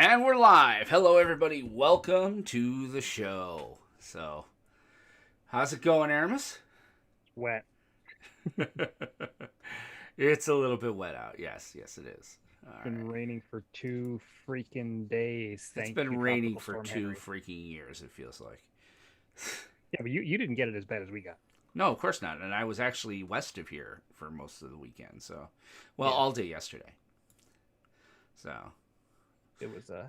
And we're live. Hello, everybody. Welcome to the show. So, how's it going, Aramis? Wet. It's a little bit wet out. Yes, it is. It's been raining for 2 freaking days. It's Thank been you, raining Tropical for Storm 2 Henry. freaking years, it feels like. Yeah, but you didn't get it as bad as we got. No, of course not. And I was actually west of here for most of the weekend. So, well, Yeah. all day yesterday. So, It was it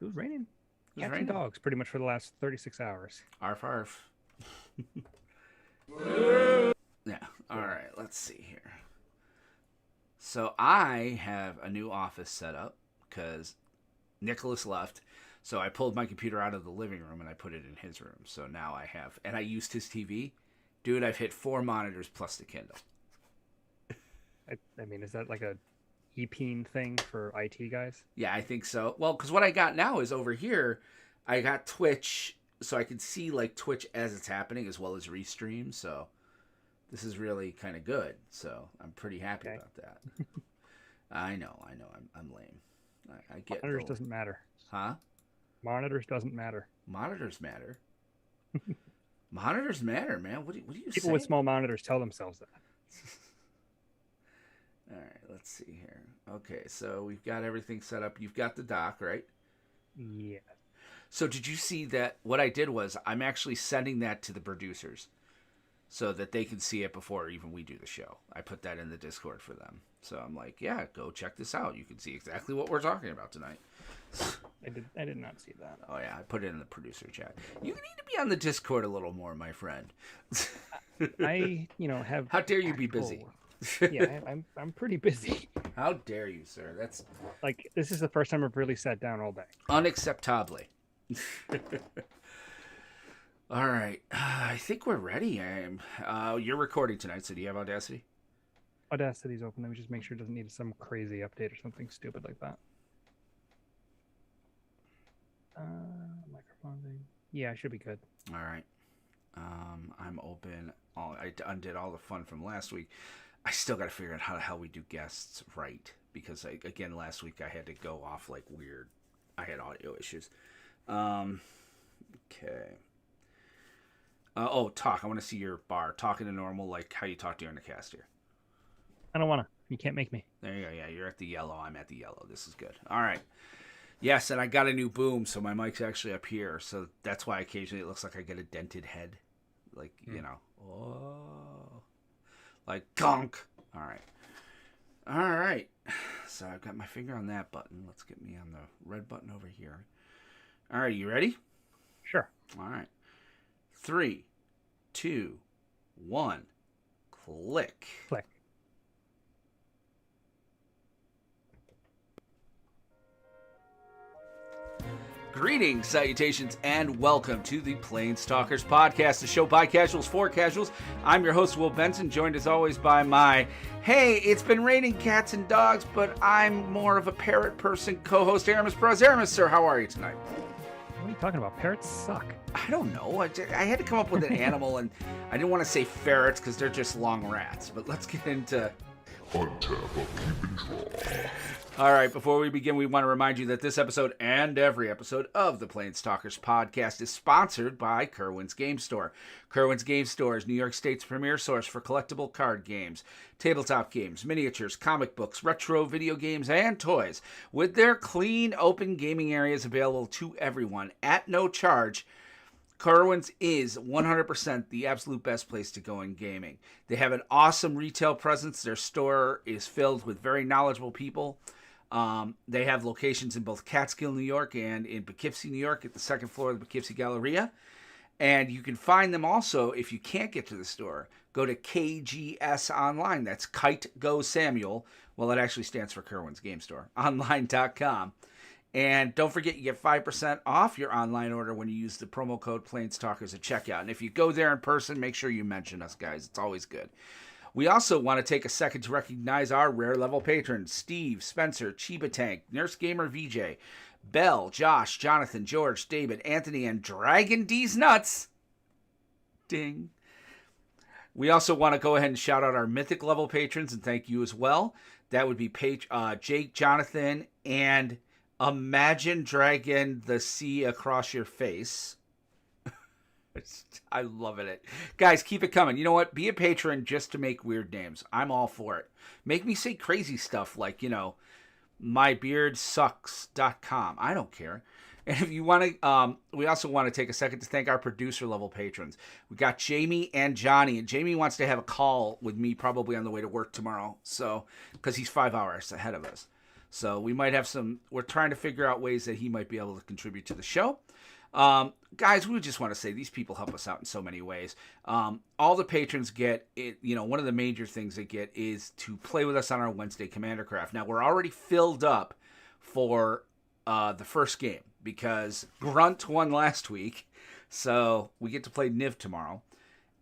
was raining. it was Cats raining. and dogs pretty much for the last 36 hours. Arf, arf. Yeah. All right. Let's see here. So I have a new office set up because Nicholas left. So I pulled my computer out of the living room and I put it in his room. So now I have, and I used his TV. Dude, I've hit 4 monitors plus the Kindle. I mean, is that like a EPeen thing for IT guys? Yeah, I think so. Well, because what I got now is over here, I got Twitch, so I can see like Twitch as it's happening as well as restream. So this is really kind of good. So I'm pretty happy about that. I know. I'm lame. I get Monitors doesn't matter. Huh? Monitors doesn't matter. Monitors matter. Monitors matter, man. What do you People say? with small monitors tell themselves that. All right, let's see here. Okay, so we've got everything set up. You've got the dock, right? Yeah. So did you see that? What I did was I'm actually sending that to the producers so that they can see it before even we do the show. I put that in the Discord for them. So I'm like, yeah, go check this out. You can see exactly what we're talking about tonight. I did not see that. Oh, yeah, I put it in the producer chat. You need to be on the Discord a little more, my friend. I have. How dare you be busy? Yeah, I'm pretty busy. How dare you, sir? That's like, this is the first time I've really sat down all day. unacceptably. All right, I think we're ready. You're recording tonight, so do you have Audacity? Audacity's open. Let me just make sure it doesn't need some crazy update or something stupid like that. Microphone thing. Yeah, I should be good. All right. I'm open. I undid all the fun from last week. I still got to figure out how the hell we do guests right. Because, again, last week I had to go off like weird. I had audio issues. Okay. Talk. I want to see your bar. Talking to normal, like how you talk during the cast here. I don't want to. You can't make me. There you go. Yeah, you're at the yellow. I'm at the yellow. This is good. All right. Yes, and I got a new boom, so my mic's actually up here. So that's why occasionally it looks like I get a dented head. Like, like gonk. All right. So I've got my finger on that button. Let's get me on the red button over here. All right, you ready? Sure. All right. 3, 2, 1. Click. Click. Greetings, salutations, and welcome to the PlanesTalkers podcast, the show by casuals for casuals. I'm your host, Will Benson, joined as always by my, hey, it's been raining cats and dogs, but I'm more of a parrot person, co-host Aramis Bros. Aramis, sir, how are you tonight? What are you talking about? Parrots suck. I don't know. I had to come up with an animal, and I didn't want to say ferrets because they're just long rats, but let's get into... Untap or keep and draw. All right, before we begin, we want to remind you that this episode and every episode of the PlanesTalkers podcast is sponsored by Kerwin's Game Store. Kerwin's Game Store is New York State's premier source for collectible card games, tabletop games, miniatures, comic books, retro video games, and toys. With their clean, open gaming areas available to everyone at no charge, Kerwin's is 100% the absolute best place to go in gaming. They have an awesome retail presence. Their store is filled with very knowledgeable people. They have locations in both Catskill, New York, and in Poughkeepsie, New York, at the second floor of the Poughkeepsie Galleria. And you can find them also, if you can't get to the store, go to KGS Online. That's Kite Go Samuel. Well, it actually stands for Kerwin's Game Store. Online.com. And don't forget, you get 5% off your online order when you use the promo code PlanesTalkers at checkout. And if you go there in person, make sure you mention us, guys. It's always good. We also want to take a second to recognize our rare level patrons: Steve, Spencer, Chiba Tank, Nurse Gamer VJ, Bell, Josh, Jonathan, George, David, Anthony, and Dragon D's Nuts. Ding. We also want to go ahead and shout out our mythic level patrons and thank you as well. That would be Jake, Jonathan, and Imagine dragging the sea across your face. I love it. Guys, keep it coming. You know what? Be a patron just to make weird names. I'm all for it. Make me say crazy stuff like, mybeardsucks.com. I don't care. And if you want to, we also want to take a second to thank our producer level patrons. We got Jamie and Johnny, and Jamie wants to have a call with me probably on the way to work tomorrow. So, because he's 5 hours ahead of us. So we might have we're trying to figure out ways that he might be able to contribute to the show. Guys, we just want to say these people help us out in so many ways. All the patrons get it. One of the major things they get is to play with us on our Wednesday Commander Craft. Now we're already filled up for the first game because Grunt won last week, so we get to play Niv tomorrow.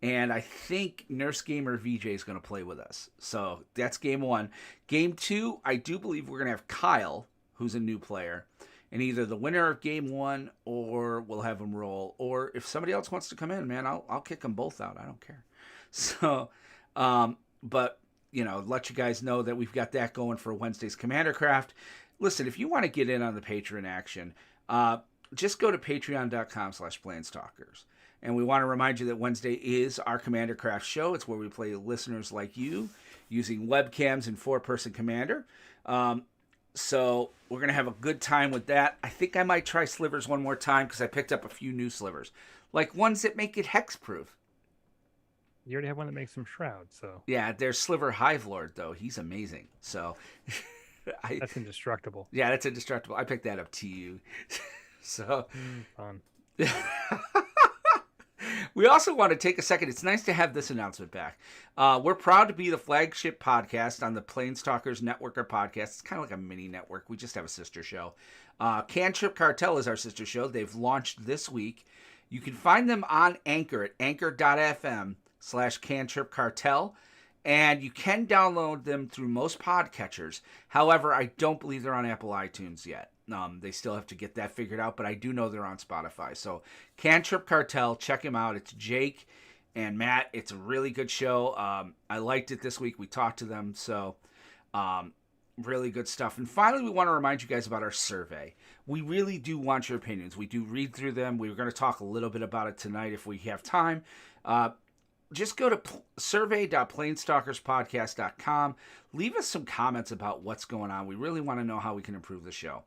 And I think Nurse Gamer VJ is going to play with us. So that's game 1. Game 2, I do believe we're going to have Kyle, who's a new player. And either the winner of game 1 or we'll have him roll. Or if somebody else wants to come in, man, I'll kick them both out. I don't care. So, but, let you guys know that we've got that going for Wednesday's Commander Craft. Listen, if you want to get in on the Patreon action, just go to patreon.com/PlanesTalkers. And we want to remind you that Wednesday is our Commander Craft show. It's where we play listeners like you using webcams and 4-person Commander. So we're going to have a good time with that. I think I might try slivers one more time because I picked up a few new slivers. Like ones that make it hex-proof. You already have one that makes some shrouds, so... Yeah, there's Sliver Hive Lord, though. He's amazing. So... That's indestructible. Yeah, that's indestructible. I picked that up to you. So... Fun. We also want to take a second. It's nice to have this announcement back. We're proud to be the flagship podcast on the PlanesTalkers network or podcast. It's kind of like a mini network. We just have a sister show. Cantrip Cartel is our sister show. They've launched this week. You can find them on Anchor at anchor.fm/Cantrip Cartel. And you can download them through most podcatchers. However, I don't believe they're on Apple iTunes yet. They still have to get that figured out, but I do know they're on Spotify. So Cantrip Cartel, check him out. It's Jake and Matt. It's a really good show. I liked it this week. We talked to them, so really good stuff. And finally, we want to remind you guys about our survey. We really do want your opinions. We do read through them. We were going to talk a little bit about it tonight if we have time. Just go to survey.planestalkerspodcast.com. Leave us some comments about what's going on. We really want to know how we can improve the show.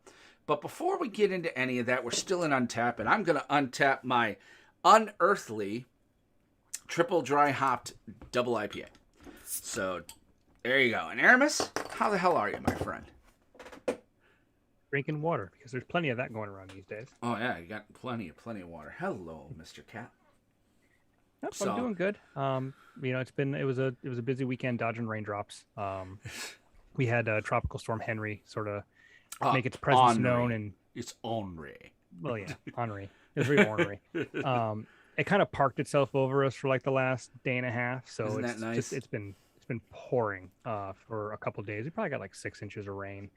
But before we get into any of that, we're still in Untap, and I'm going to untap my Unearthly triple dry hopped double IPA. So there you go. And Aramis, how the hell are you, my friend? Drinking water, because there's plenty of that going around these days. Oh, yeah, you got plenty of water. Hello, Mr. Cat. Yep, I'm doing good. It was a busy weekend dodging raindrops. We had Tropical Storm Henry sort of make its presence known, and it's ornery. Well, yeah, ornery. It was very ornery. It kind of parked itself over us for like the last day and a half. So Isn't that nice? it's been pouring for a couple of days. We probably got like 6 inches of rain,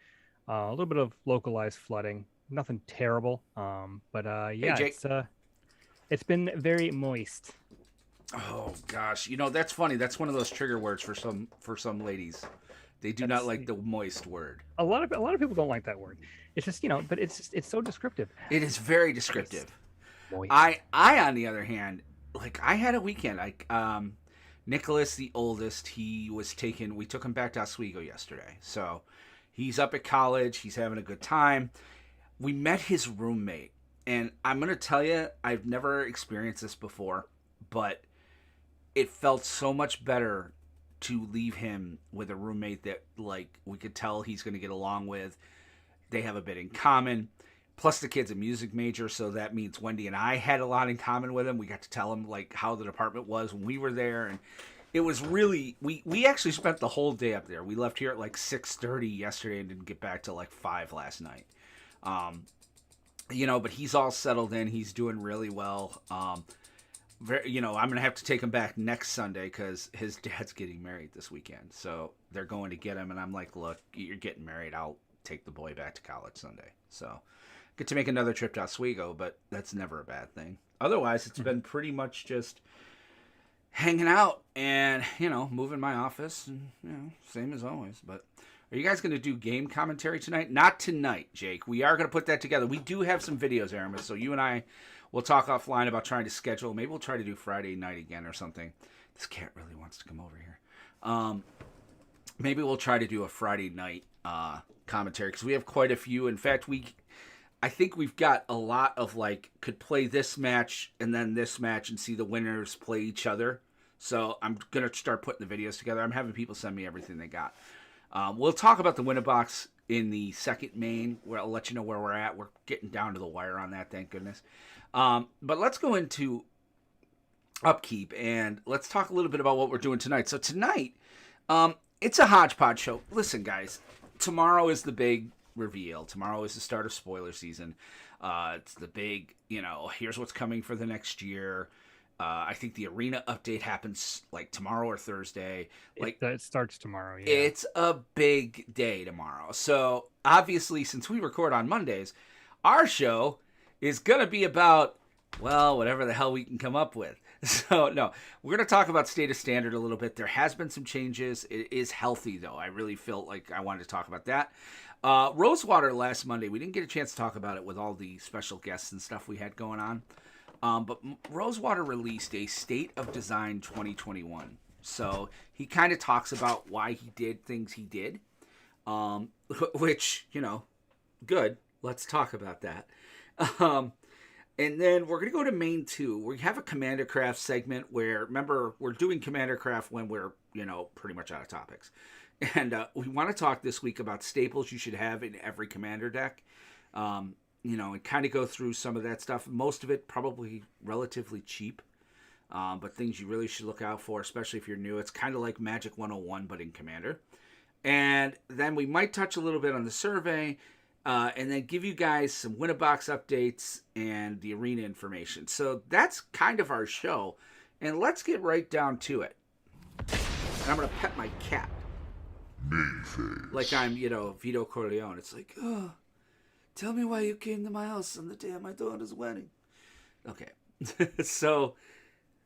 a little bit of localized flooding. Nothing terrible. But yeah, hey, Jake. It's been very moist. Oh gosh, that's funny. That's one of those trigger words for some ladies. They do not like the moist word. A lot of people don't like that word. It's just but it's so descriptive. It is very descriptive. Moist. I on the other hand, like I had a weekend. Nicholas, the oldest, we took him back to Oswego yesterday. So he's up at college. He's having a good time. We met his roommate, and I'm gonna tell you, I've never experienced this before, but it felt so much better to leave him with a roommate that like we could tell he's going to get along with. They have a bit in common. Plus the kid's a music major, so that means Wendy and I had a lot in common with him. We got to tell him like how the department was when we were there, and it was really we actually spent the whole day up there. We left here at like 6:30 yesterday and didn't get back till like 5 last night. But he's all settled in. He's doing really well. I'm going to have to take him back next Sunday because his dad's getting married this weekend. So they're going to get him. And I'm like, look, you're getting married. I'll take the boy back to college Sunday. So get to make another trip to Oswego, but that's never a bad thing. Otherwise, it's been pretty much just hanging out and, moving my office and, same as always. But Are you guys going to do game commentary tonight? Not tonight, Jake. We are going to put that together. We do have some videos, Aramis, so you and I will talk offline about trying to schedule. Maybe we'll try to do Friday night again or something. This cat really wants to come over here. Maybe we'll try to do a Friday night commentary because we have quite a few. In fact, I think we've got a lot of could play this match and then this match and see the winners play each other. So I'm going to start putting the videos together. I'm having people send me everything they got. We'll talk about the winner box in the second main, where I'll let you know where we're at. We're getting down to the wire on that, thank goodness. But let's go into upkeep and let's talk a little bit about what we're doing tonight. So tonight, it's a hodgepodge show. Listen, guys, tomorrow is the big reveal. Tomorrow is the start of spoiler season. It's the big, here's what's coming for the next year. I think the arena update happens tomorrow or Thursday. It starts tomorrow. Yeah. It's a big day tomorrow. So obviously, since we record on Mondays, our show is going to be about, whatever the hell we can come up with. So no, we're going to talk about State of Standard a little bit. There has been some changes. It is healthy though. I really felt like I wanted to talk about that. Rosewater last Monday, we didn't get a chance to talk about it with all the special guests and stuff we had going on. But Rosewater released a State of Design 2021. So he kind of talks about why he did things he did, which, good. Let's talk about that. And then we're going to go to main 2. We have a Commander Craft segment where, remember, we're doing Commander Craft when we're, pretty much out of topics. And we want to talk this week about staples you should have in every Commander deck. And kind of go through some of that stuff. Most of it probably relatively cheap, but things you really should look out for, especially if you're new. It's kind of like Magic 101, but in Commander. And then we might touch a little bit on the survey, and then give you guys some winner box updates and the arena information. So that's kind of our show. And let's get right down to it. And I'm going to pet my cat. Like I'm, Vito Corleone. It's like, oh, tell me why you came to my house on the day of my daughter's wedding. Okay. So,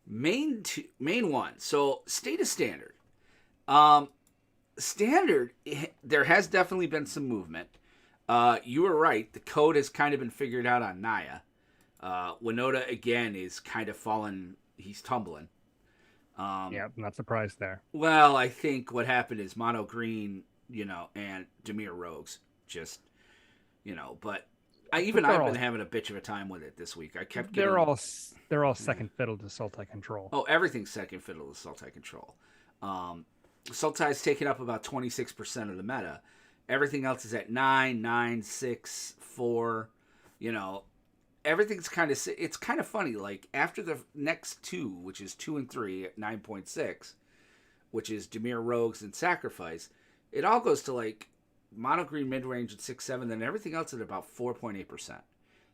main 1. So, State of Standard. Standard, there has definitely been some movement. You were right. The code has kind of been figured out on Naya. Winota, again, is kind of fallen. He's tumbling. Yeah, not surprised there. Well, I think what happened is Mono Green, and Dimir Rogues just... but I've been having a bitch of a time with it this week. I kept getting... They're all second fiddle to Sultai Control. Oh, everything's second fiddle to Sultai Control. Sultai's taking up about 26% of the meta. Everything else is at 9, 6, 4. Everything's it's kind of funny. After the next 2, which is 2 and 3 at 9.6, which is Dimir Rogues and Sacrifice, it all goes to Mono Green mid-range at 6-7, then everything else at about 4.8%.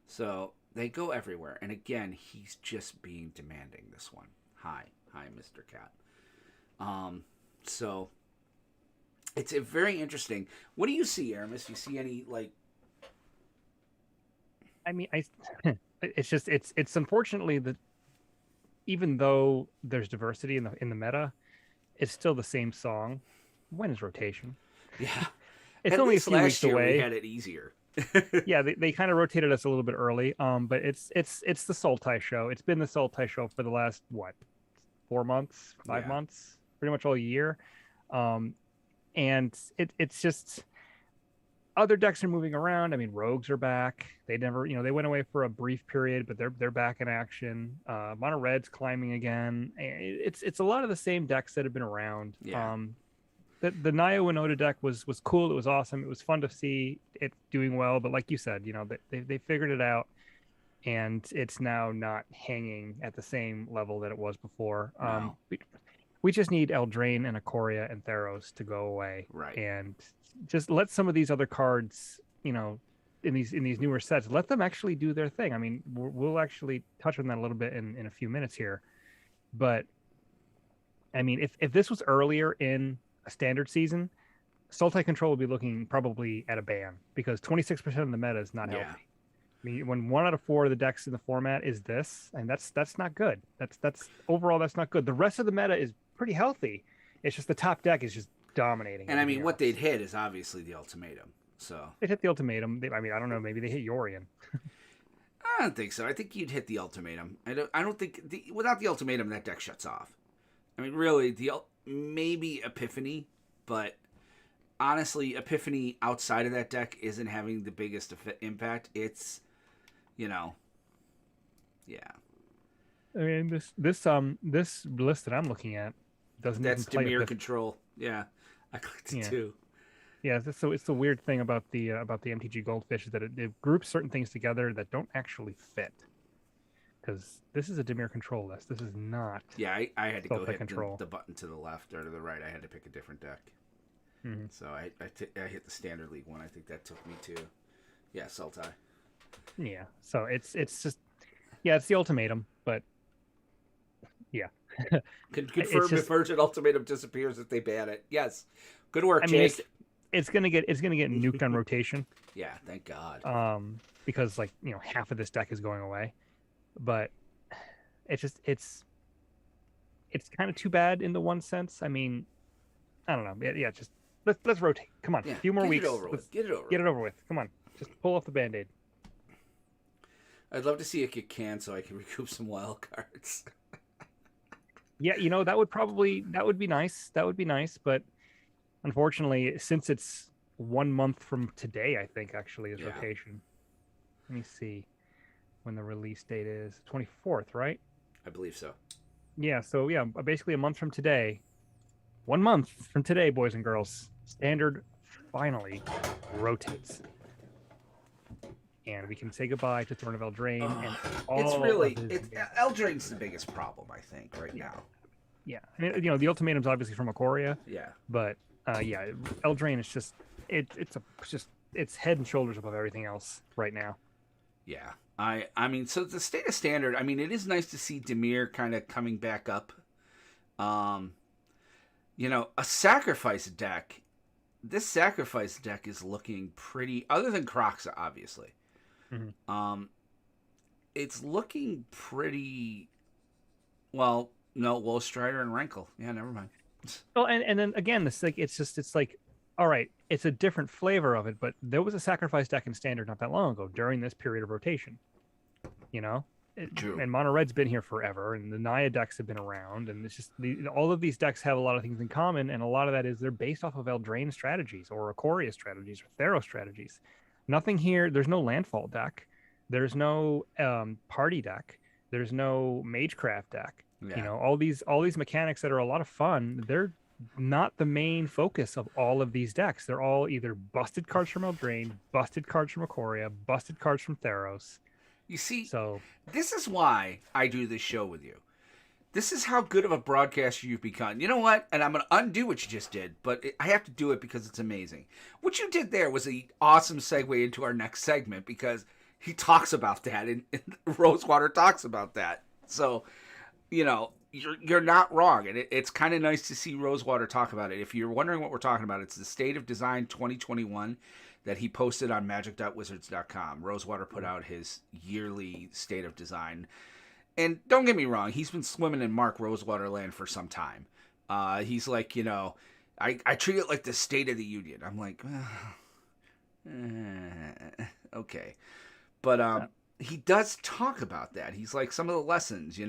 So they go everywhere. And again, he's just being demanding this one. Hi, Mr. Cat. So it's very interesting. What do you see, Aramis? Do you see any I mean, it's unfortunately that even though there's diversity in the meta, it's still the same song. When is rotation? Yeah. It's only a few weeks away. We had it easier. Yeah, they kind of rotated us a little bit early. But it's the Sultai show. It's been the Sultai show for the last 4 months, 5 months, pretty much all year. And it's just other decks are moving around. I mean, Rogues are back. They never, they went away for a brief period, but they're back in action. Mono Red's climbing again. It's a lot of the same decks that have been around. Yeah. The Naya Winota deck was cool. It was awesome. It was fun to see it doing well. But like you said, they figured it out, and it's now not hanging at the same level that it was before. No. We just need Eldraine and Ikoria and Theros to go away, right? And just let some of these other cards, in these newer sets, let them actually do their thing. I mean, we'll actually touch on that a little bit in a few minutes here, but I mean, if this was earlier in a standard season, Sultai Control will be looking probably at a ban because 26% of the meta is not healthy. I mean, when 1 out of 4 of the decks in the format is this, and that's not good. That's overall that's not good. The rest of the meta is pretty healthy. It's just the top deck is just dominating. And I mean, everything what else. they'd hit is obviously the ultimatum. So They hit the ultimatum. I mean, I don't know. Maybe they hit Yorion. I don't think so. I think you'd hit the ultimatum. I don't think without the ultimatum that deck shuts off. I mean, really, maybe Epiphany, but honestly, Epiphany outside of that deck isn't having the biggest impact. It's, yeah. I mean, this list that I'm looking at doesn't That's even play Dimir Epiphany. Control. Yeah, I clicked it too. Yeah, so it's the weird thing about the MTG Goldfish is that it groups certain things together that don't actually fit. Because this is a Dimir Control list. This is not. Yeah, I had to go hit control. the button to the left or to the right. I had to pick a different deck. Mm-hmm. So I hit the Standard League one. I think that took me to, Sultai. Yeah, so it's just, it's the ultimatum, but yeah. Can confirm if Urgent Ultimatum disappears if they ban it. Yes, good work, Jake. It's gonna get nuked on rotation. Yeah, thank God. Because half of this deck is going away, but it's kind of too bad in the one sense. I mean, I don't know. Yeah, just let's rotate. Come on, a few more weeks. Get it over with. Come on, just pull off the Band-Aid. I'd love to see it get canned so I can recoup some wild cards. Yeah, that would be nice. That would be nice, but unfortunately, since it's 1 month from today, I think actually is rotation. Let me see when the release date is. 24th, right? I believe so. Yeah, so basically a month from today. 1 month from today, boys and girls, Standard finally rotates. And we can say goodbye to Throne of Eldraine and all Eldraine's the biggest problem, I think, right now. Yeah. I mean, the ultimatum's obviously from Ikoria. Yeah. But Eldraine is just it's head and shoulders above everything else right now. Yeah. I mean, so the state of Standard, I mean, it is nice to see Dimir kind of coming back up. A sacrifice deck. This sacrifice deck is looking pretty, other than Kroxa, obviously. Mm-hmm. It's looking pretty, well, no, Woe Strider and Rankle. Yeah, never mind. Well, and then again, it's like, all right, it's a different flavor of it, but there was a sacrifice deck in Standard not that long ago during this period of rotation. True. And Mono Red's been here forever, and the Naya decks have been around, and it's just all of these decks have a lot of things in common, and a lot of that is they're based off of Eldraine strategies or Ikoria strategies or Theros strategies. Nothing here. There's no Landfall deck. There's no party deck. There's no Magecraft deck. Yeah. All these mechanics that are a lot of fun. They're not the main focus of all of these decks. They're all either busted cards from Eldraine, busted cards from Ikoria, busted cards from Theros. You see, so this is why I do this show with you. This is how good of a broadcaster you've become. You know what? And I'm going to undo what you just did, but I have to do it because it's amazing. What you did there was an awesome segue into our next segment because he talks about that, and Rosewater talks about that. So, you're not wrong, and it's kind of nice to see Rosewater talk about it. If you're wondering what we're talking about, it's the State of Design 2021 that he posted on magic.wizards.com. Rosewater put out his yearly State of Design. And don't get me wrong, he's been swimming in Mark Rosewater land for some time. He's like, I treat it like the State of the Union. I'm like, okay. But he does talk about that. He's like, some of the lessons,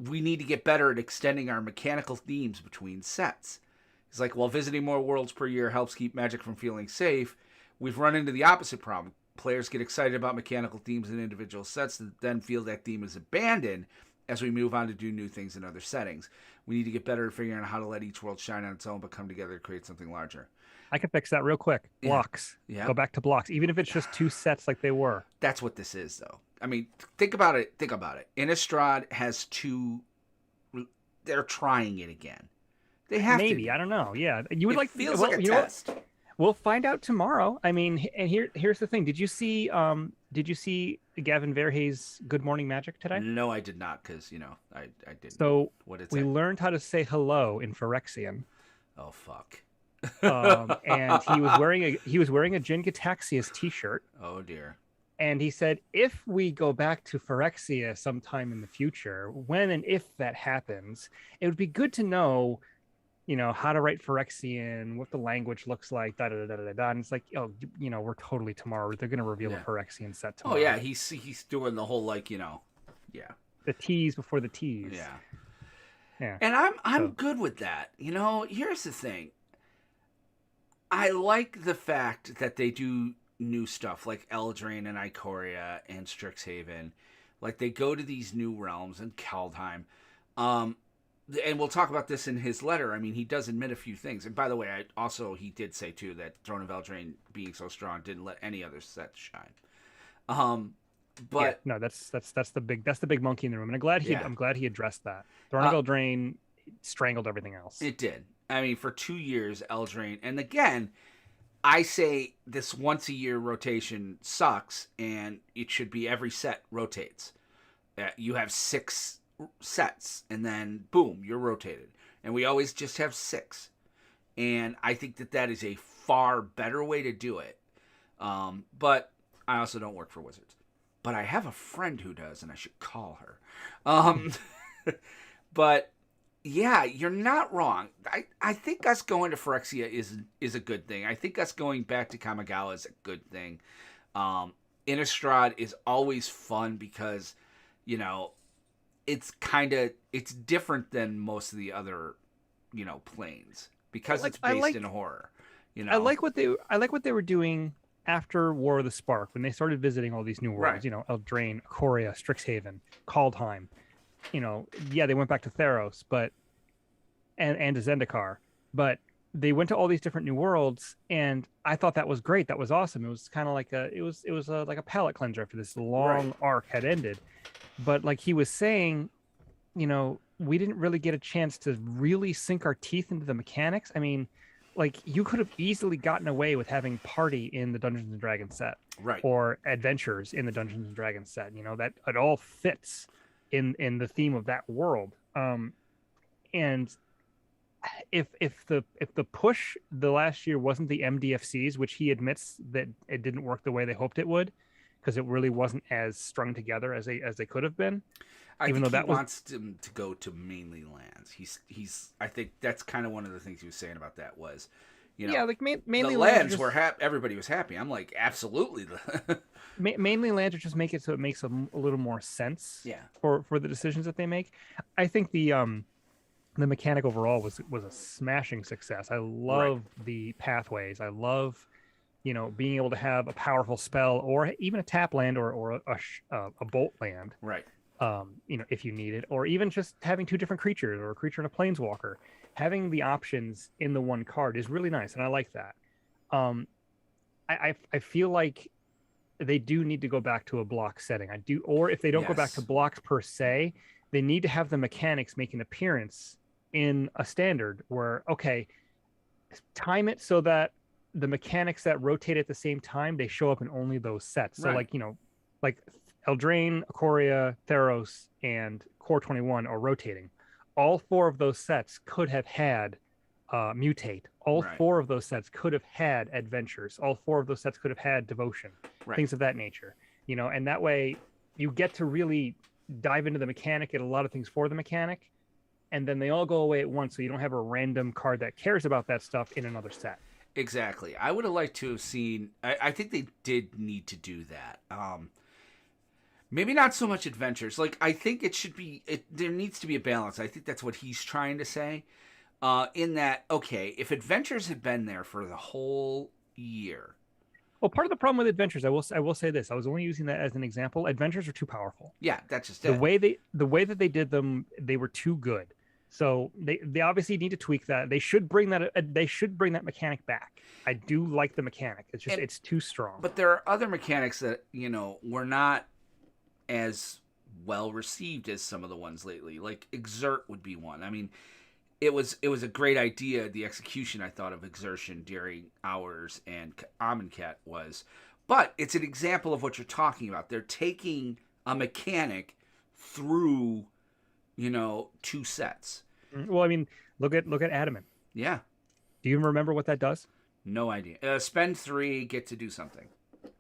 we need to get better at extending our mechanical themes between sets. He's like, while visiting more worlds per year helps keep Magic from feeling safe, we've run into the opposite problem. Players get excited about mechanical themes in individual sets that then feel that theme is abandoned as we move on to do new things in other settings. We need to get better at figuring out how to let each world shine on its own but come together to create something larger. I can fix that real quick. Blocks. Yeah. Go back to blocks, even if it's just two sets like they were. That's what this is, though. I mean, think about it. Innistrad has two. They're trying it again. They have maybe. to. I don't know. Yeah, you would Feels like a test. We'll find out tomorrow. I mean, and here's the thing. Did you see Gavin Verhey's Good Morning Magic today? No, I did not, because I didn't. So what did we learned how to say hello in Phyrexian. Oh fuck. And he was wearing a Jin Gataxias t-shirt. Oh dear. And he said, if we go back to Phyrexia sometime in the future, when and if that happens, it would be good to know how to write Phyrexian, what the language looks like, da da da da da da. And it's like, oh, we're totally tomorrow. They're gonna reveal a Yeah. Phyrexian set Oh tomorrow. yeah, he's doing the whole yeah. The tease before the tease. Yeah. Yeah. And I'm So good with that. Here's the thing. I like the fact that they do new stuff like Eldraine and Ikoria and Strixhaven. Like they go to these new realms and Kaldheim. And we'll talk about this in his letter. I mean, he does admit a few things. And by the way, he did say too that Throne of Eldraine being so strong didn't let any other sets shine. But no, that's the big monkey in the room, and I'm glad he addressed that. Throne of Eldraine strangled everything else. It did. I mean, for 2 years, Eldraine, and again, I say this once a year rotation sucks, and it should be every set rotates. You have 6 sets, and then boom, you're rotated. And we always just have 6. And I think that is a far better way to do it. But I also don't work for Wizards. But I have a friend who does, and I should call her. But yeah, you're not wrong. I think us going to Phyrexia is a good thing. I think us going back to Kamigawa is a good thing. Innistrad is always fun because, it's different than most of the other, planes because it's based in horror. I like what they were doing after War of the Spark when they started visiting all these new worlds. Right. Eldraine, Ikoria, Strixhaven, Kaldheim. They went back to Theros, and to Zendikar, but they went to all these different new worlds, and I thought that was great. That was awesome. It was kind of like like a palate cleanser after this long arc had ended. But like he was saying, we didn't really get a chance to really sink our teeth into the mechanics. I mean, like you could have easily gotten away with having party in the Dungeons and Dragons set, Right. or adventures in the Dungeons and Dragons set. That it all fits in the theme of that world. And if the push the last year wasn't the MDFCs, which he admits that it didn't work the way they hoped it would, because it really wasn't as strung together as they could have been. I think he wants them to go to mainly lands. He's. I think that's kind of one of the things he was saying about that was, like mainly the lands were happy. Everybody was happy. I'm like, absolutely. Mainly lands just make it so it makes a little more sense. Yeah. For the decisions that they make, I think the mechanic overall was a smashing success. I love the pathways. I love, being able to have a powerful spell or even a tap land or a bolt land. Right. If you need it, or even just having 2 different creatures or a creature and a planeswalker. Having the options in the one card is really nice, and I like that. I feel like they do need to go back to a block setting. I do, or if they don't go back to blocks per se, they need to have the mechanics make an appearance in a standard where, okay, time it so that the mechanics that rotate at the same time, they show up in only those sets. So like Eldraine, Ikoria, Theros, and Core 21 are rotating. All 4 of those sets could have had Mutate. All 4 of those sets could have had Adventures. All 4 of those sets could have had Devotion. Things of that nature. And that way you get to really dive into the mechanic, get a lot of things for the mechanic, and then they all go away at once, so you don't have a random card that cares about that stuff in another set. Exactly. I would have liked to have seen. I think they did need to do that. Maybe not so much adventures. Like I think it should be. There needs to be a balance. I think that's what he's trying to say. In that, okay, if adventures had been there for the whole year. Well, part of the problem with adventures, I will say this. I was only using that as an example. Adventures are too powerful. Yeah, that's just the way that they did them. They were too good. So they obviously need to tweak that. They should bring that mechanic back. I do like the mechanic. It's just it's too strong. But there are other mechanics that were not as well received as some of the ones lately. Like Exert would be one. I mean, it was a great idea. The execution, I thought, of Exertion during Hours and Amonkhet was, but it's an example of what you're talking about. They're taking a mechanic through 2 sets. Well, I mean, look at Adamant. Yeah. Do you remember what that does? No idea. Spend 3, get to do something.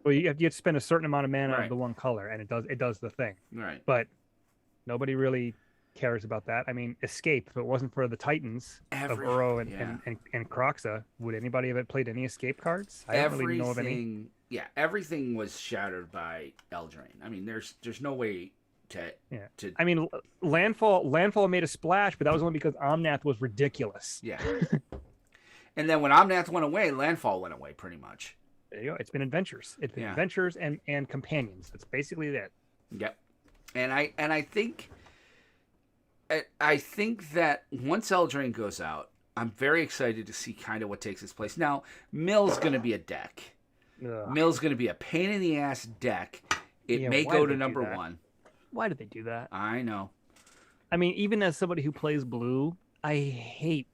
Well, you have to spend a certain amount of mana of the one color, and it does the thing. Right. But nobody really cares about that. I mean, Escape, if it wasn't for the Titans of Uro and Croxa, would anybody have played any Escape cards? I don't really know of any. Yeah, everything was shattered by Eldraine. I mean, there's no way to. I mean, Landfall made a splash, but that was only because Omnath was ridiculous. Yeah. And then when Omnath went away, Landfall went away pretty much. There you go. It's been adventures. It's been adventures and companions. That's basically it. Yep. And I think that once Eldraine goes out, I'm very excited to see kind of what takes its place. Now, Mill's going to be a deck. Ugh. Mill's going to be a pain in the ass deck. It may go to number 1. Why did they do that? I know. I mean, even as somebody who plays blue, I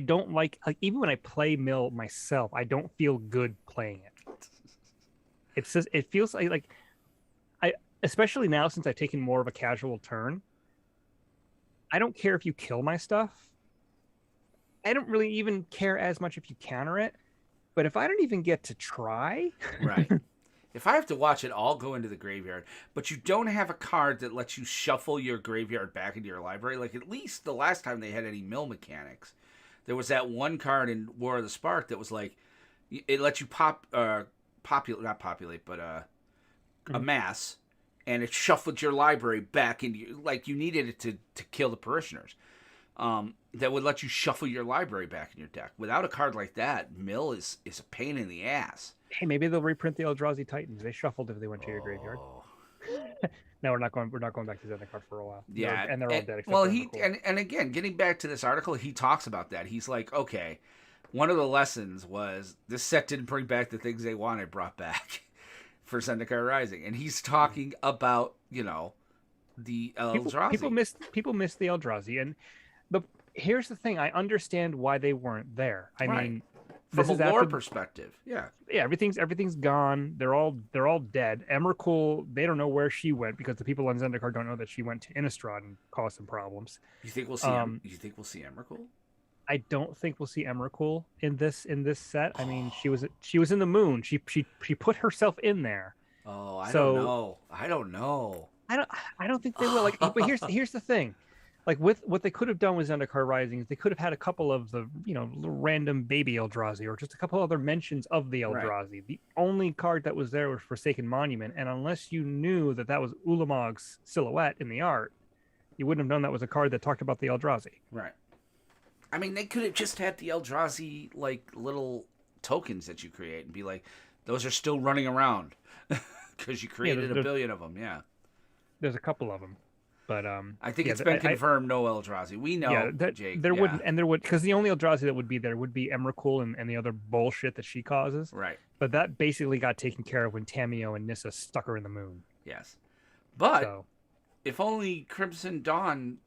don't like even when I play Mill myself, I don't feel good playing it. It's just, it feels like especially now since I've taken more of a casual turn, I don't care if you kill my stuff. I don't really even care as much if you counter it. But if I don't even get to try... Right. If I have to watch it all go into the graveyard, but you don't have a card that lets you shuffle your graveyard back into your library, like at least the last time they had any mill mechanics, there was that one card in War of the Spark that was like, it lets you amass, and it shuffled your library back into, like you needed it to kill the parishioners. That would let you shuffle your library back in your deck. Without a card like that, Mill is a pain in the ass. Hey, maybe they'll reprint the Eldrazi Titans. They shuffled if they went to your graveyard. No, we're not going back to Zendikar for a while. Yeah, and they're all dead. Well, and again, getting back to this article, he talks about that. He's like, okay, one of the lessons was this set didn't bring back the things they wanted brought back for Zendikar Rising, and he's talking about the Eldrazi. People miss the Eldrazi, and here's the thing: I understand why they weren't there. I mean, from a lore perspective, yeah, everything's gone. They're all dead. Emrakul, they don't know where she went because the people on Zendikar don't know that she went to Innistrad and caused some problems. You think we'll see? You think we'll see Emrakul? I don't think we'll see Emrakul in this set. I mean, she was in the moon. She put herself in there. Oh, I don't know. I don't think they will. Like, but here's the thing. Like with what they could have done with Zendikar Rising is they could have had a couple of the little random baby Eldrazi or just a couple other mentions of the Eldrazi. Right. The only card that was there was Forsaken Monument, and unless you knew that was Ulamog's silhouette in the art, you wouldn't have known that was a card that talked about the Eldrazi. Right. I mean, they could have just had the Eldrazi like little tokens that you create and be like, those are still running around because you created a billion of them. Yeah. There's a couple of them. But I think it's been confirmed no Eldrazi. We know, Jake. There would because the only Eldrazi that would be there would be Emrakul and the other bullshit that she causes. Right. But that basically got taken care of when Tamiyo and Nissa stuck her in the moon. Yes. But if only Crimson Dawn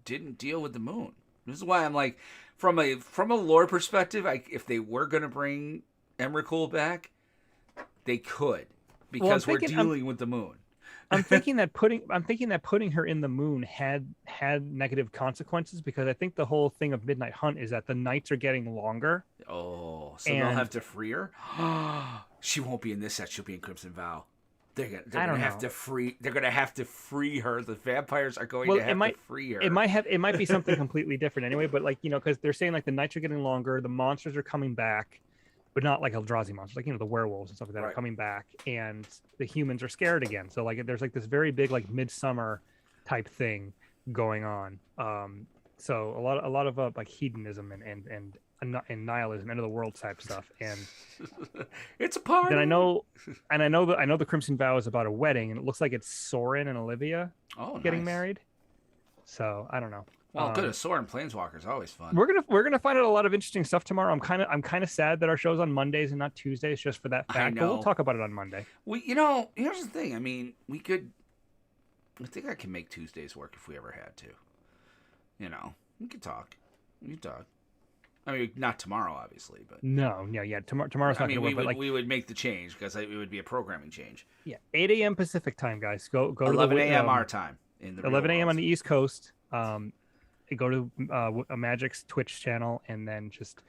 didn't deal with the moon. This is why I'm like, from a lore perspective, if they were going to bring Emrakul back, they could because we're dealing with the moon. I'm thinking that putting her in the moon had negative consequences because I think the whole thing of Midnight Hunt is that the nights are getting longer. Oh, so they'll have to free her? She won't be in this set. She'll be in Crimson Vow. They're gonna have to free her. The vampires are going to have to free her. It might be something completely different anyway. But because they're saying the nights are getting longer, the monsters are coming back. But not like Eldrazi monsters, the werewolves and stuff like that are coming back, and the humans are scared again. So there's this very big midsummer type thing going on. So a lot of hedonism and nihilism, end of the world type stuff. And it's a party. Then I know the Crimson Vow is about a wedding, and it looks like it's Sorin and Olivia getting married. So I don't know. Well, good. A Sorin Planeswalker is always fun. We're gonna find out a lot of interesting stuff tomorrow. I'm kind of sad that our show's on Mondays and not Tuesdays, just for that fact. I know. But we'll talk about it on Monday. Here's the thing. I mean, we could. I think I can make Tuesdays work if we ever had to. We could talk. I mean, not tomorrow, obviously, but Tomorrow's not gonna work. But we would make the change because it would be a programming change. Yeah, 8 a.m. Pacific time, guys. Go 11 a.m. Our time in the 11 a.m. on the East Coast. Go to Magic's Twitch channel and then just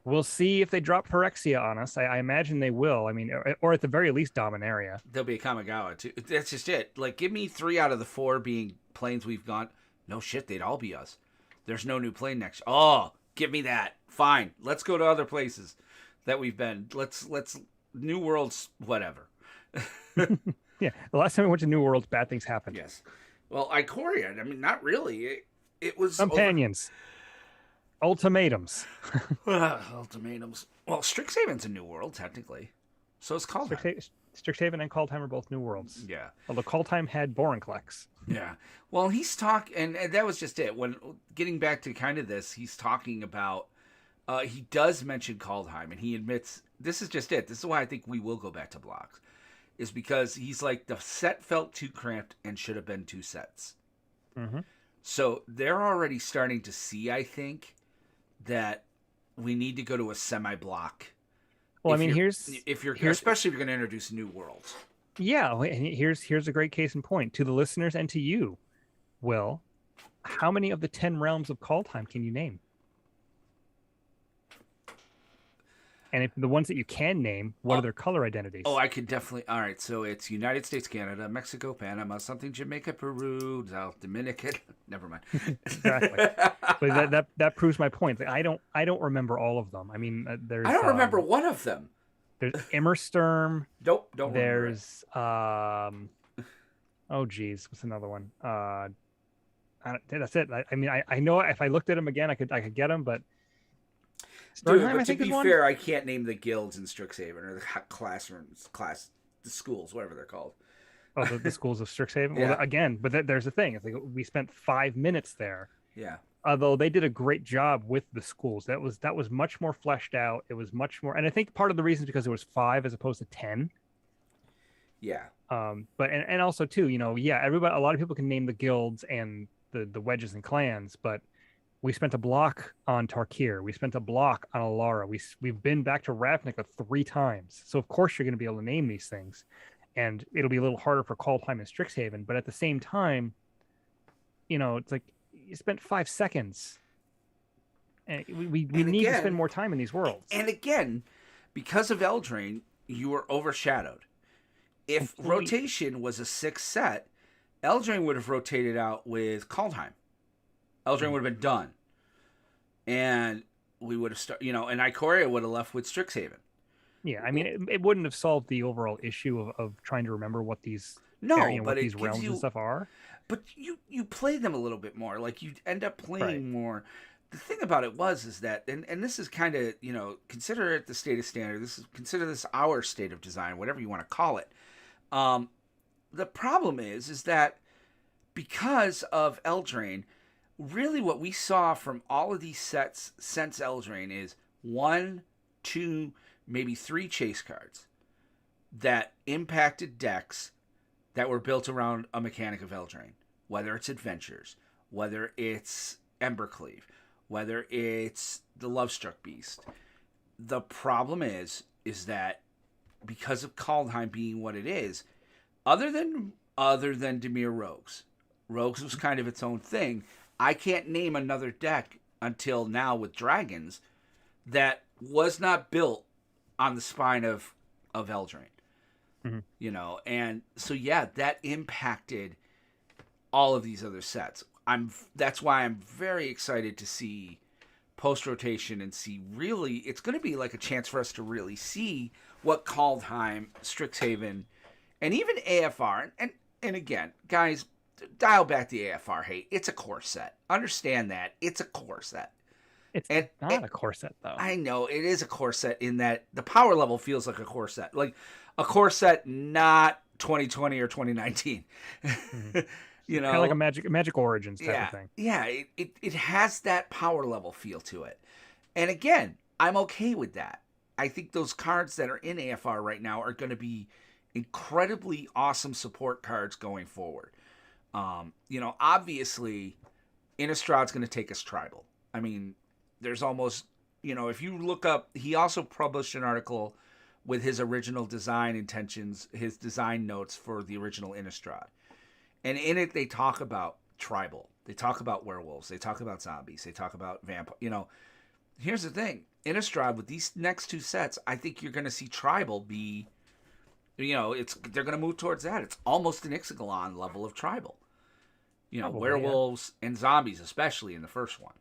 We'll see if they drop Phyrexia on us. I imagine they will. I mean, or at the very least, Dominaria. There'll be a Kamigawa too. That's just it. Like, give me 3 out of the 4 being planes we've gone. No shit, they'd all be us. There's no new plane next. Oh, give me that. Fine, let's go to other places that we've been. Let's New Worlds, whatever. Yeah, the last time we went to New Worlds, bad things happened. Yes. Well, Ikoria, I mean, not really. It was Companions. Ultimatums. Ultimatums. Well, Strixhaven's a New World, technically. So it's called Strixhaven and Kaldheim are both New Worlds. Yeah. Although Kaldheim had Vorinclex. Yeah. Well, he's talking, and that was just it. When getting back to kind of this, he's talking about, he does mention Kaldheim, and he admits, this is just it. This is why I think we will go back to blocks. Is because he's like, the set felt too cramped and should have been 2 sets. Mm-hmm. So they're already starting to see, I think, that we need to go to a semi-block. Well, especially if you're going to introduce new worlds. Yeah, and here's a great case in point to the listeners and to you, Will. How many of the 10 realms of Kaldheim can you name? And if the ones that you can name, what are their color identities? Oh, I could definitely. All right, so it's United States, Canada, Mexico, Panama, something, Jamaica, Peru, South Dominican. Never mind. Exactly. But that proves my point. I don't remember all of them. I mean, there's. I don't remember one of them. There's Immersturm. Don't remember. There's oh geez, what's another one? That's it. I mean, I know if I looked at them again, I could get them, but. Dude, but to be fair, I can't name the guilds in Strixhaven or the classrooms, the schools, whatever they're called. Oh, the schools of Strixhaven. Yeah. Well, again, but there's the thing. It's like we spent 5 minutes there. Yeah. Although they did a great job with the schools, that was much more fleshed out. It was much more, and I think part of the reason is because it was 5 as opposed to 10. Yeah. But and also too, a lot of people can name the guilds and the wedges and clans, but we spent a block on Tarkir. We spent a block on Alara. We've been back to Ravnica 3 times. So of course you're going to be able to name these things, and it'll be a little harder for Kaldheim and Strixhaven. But at the same time, it's like you spent 5 seconds, and we need to spend more time in these worlds. And again, because of Eldraine, you were overshadowed. If rotation was a 6 set, Eldraine would have rotated out with Kaldheim. Eldraine would have been done. And we would have started, and Ikoria would have left with Strixhaven. Yeah, I mean, it wouldn't have solved the overall issue of trying to remember what these what these realms and stuff are. But you play them a little bit more. Like, you end up playing more. The thing about it is that, and this is kind of, consider it the state of standard. Consider this our state of design, whatever you want to call it. The problem is that because of Eldraine, really what we saw from all of these sets since Eldraine is 1, 2, maybe 3 chase cards that impacted decks that were built around a mechanic of Eldraine. Whether it's Adventures, whether it's Embercleave, whether it's the Lovestruck Beast. The problem is that because of Kaldheim being what it is, other than Dimir Rogues was kind of its own thing. I can't name another deck until now with Dragons that was not built on the spine of Eldraine. Mm-hmm. And so that impacted all of these other sets. That's why I'm very excited to see post-rotation and see really, it's going to be like a chance for us to really see what Kaldheim, Strixhaven, and even AFR, and again, guys, dial back the AFR hate. It's a core set. Understand that. It's a core set. It's not a core set, though. I know. It is a core set in that the power level feels like a core set. Like a core set, not 2020 or 2019. Mm-hmm. Kind of like a Magic Origins type of thing. Yeah, it has that power level feel to it. And again, I'm okay with that. I think those cards that are in AFR right now are going to be incredibly awesome support cards going forward. Obviously, Innistrad's going to take us tribal. I mean, there's almost, if you look up, he also published an article with his original design intentions, his design notes for the original Innistrad. And in it, they talk about tribal. They talk about werewolves. They talk about zombies. They talk about vampire. Here's the thing. Innistrad, with these next two sets, I think you're going to see Tribal be, they're going to move towards that. It's almost an Ixalan level of Tribal. Probably, werewolves and zombies, especially in the first one.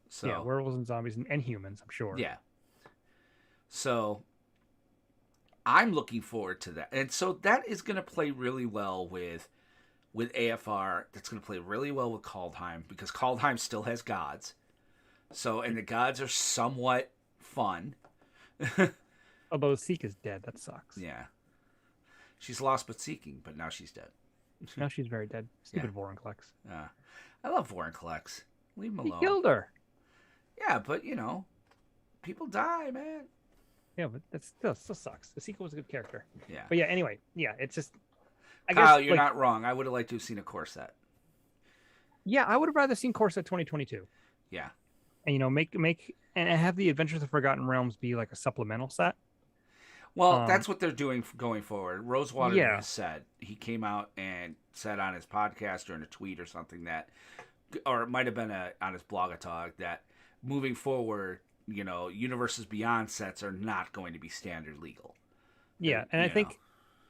So yeah, werewolves and zombies and humans, I'm sure. yeah. So I'm looking forward to that. And so that is going to play really well with AFR. That's going to play really well with Kaldheim, because Kaldheim still has gods. So, and the gods are somewhat fun. Although Seek is dead, that sucks. Yeah. She's lost but seeking, but now she's dead. Now she's very dead. Stupid Vorinclex. I love Vorinclex. Leave him alone. He killed her. Yeah, but people die, man. Yeah, but that still sucks. The sequel was a good character. Yeah. But yeah, anyway, yeah, it's just. Kyle, you're not wrong. I would have liked to have seen a core set. Yeah, I would have rather seen core set 2022. Yeah. And make and have the Adventures of Forgotten Realms be like a supplemental set. Well, that's what they're doing going forward. Rosewater has said, he came out and said on his podcast or in a tweet or something that, or it might have been on his blog-a-talk, that moving forward, Universes Beyond sets are not going to be standard legal. Yeah, and I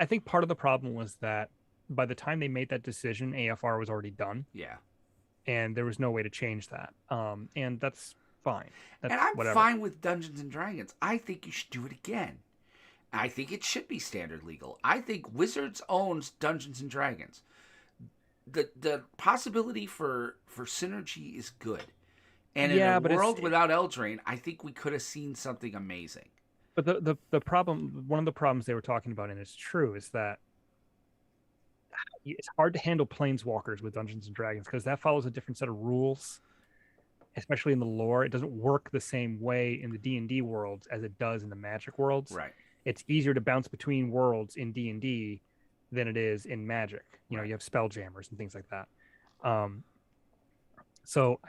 think part of the problem was that by the time they made that decision, AFR was already done. Yeah. And there was no way to change that. And that's fine. And I'm fine with Dungeons and Dragons. I think you should do it again. I think it should be standard legal. I think Wizards owns Dungeons and Dragons. The possibility for synergy is good. And in a world without Eldraine, I think we could have seen something amazing. But the problem, one of the problems they were talking about, and it's true, is that it's hard to handle Planeswalkers with Dungeons and Dragons because that follows a different set of rules, especially in the lore. It doesn't work the same way in the D&D worlds as it does in the Magic worlds. Right. It's easier to bounce between worlds in D&D than it is in Magic. You have Spelljammers and things like that. So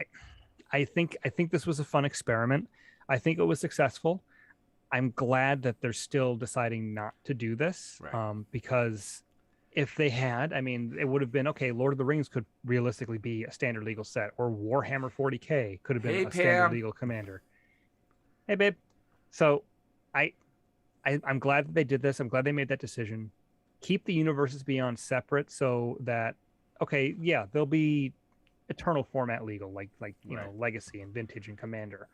I think this was a fun experiment. I think it was successful. I'm glad that they're still deciding not to do this, because if they had, it would have been, okay, Lord of the Rings could realistically be a standard legal set, or Warhammer 40K could have been a standard legal commander. Hey, babe. So I'm glad that they did this. I'm glad they made that decision. Keep the Universes Beyond separate so that, okay, yeah, they'll be Eternal format legal, like Legacy and Vintage and Commander.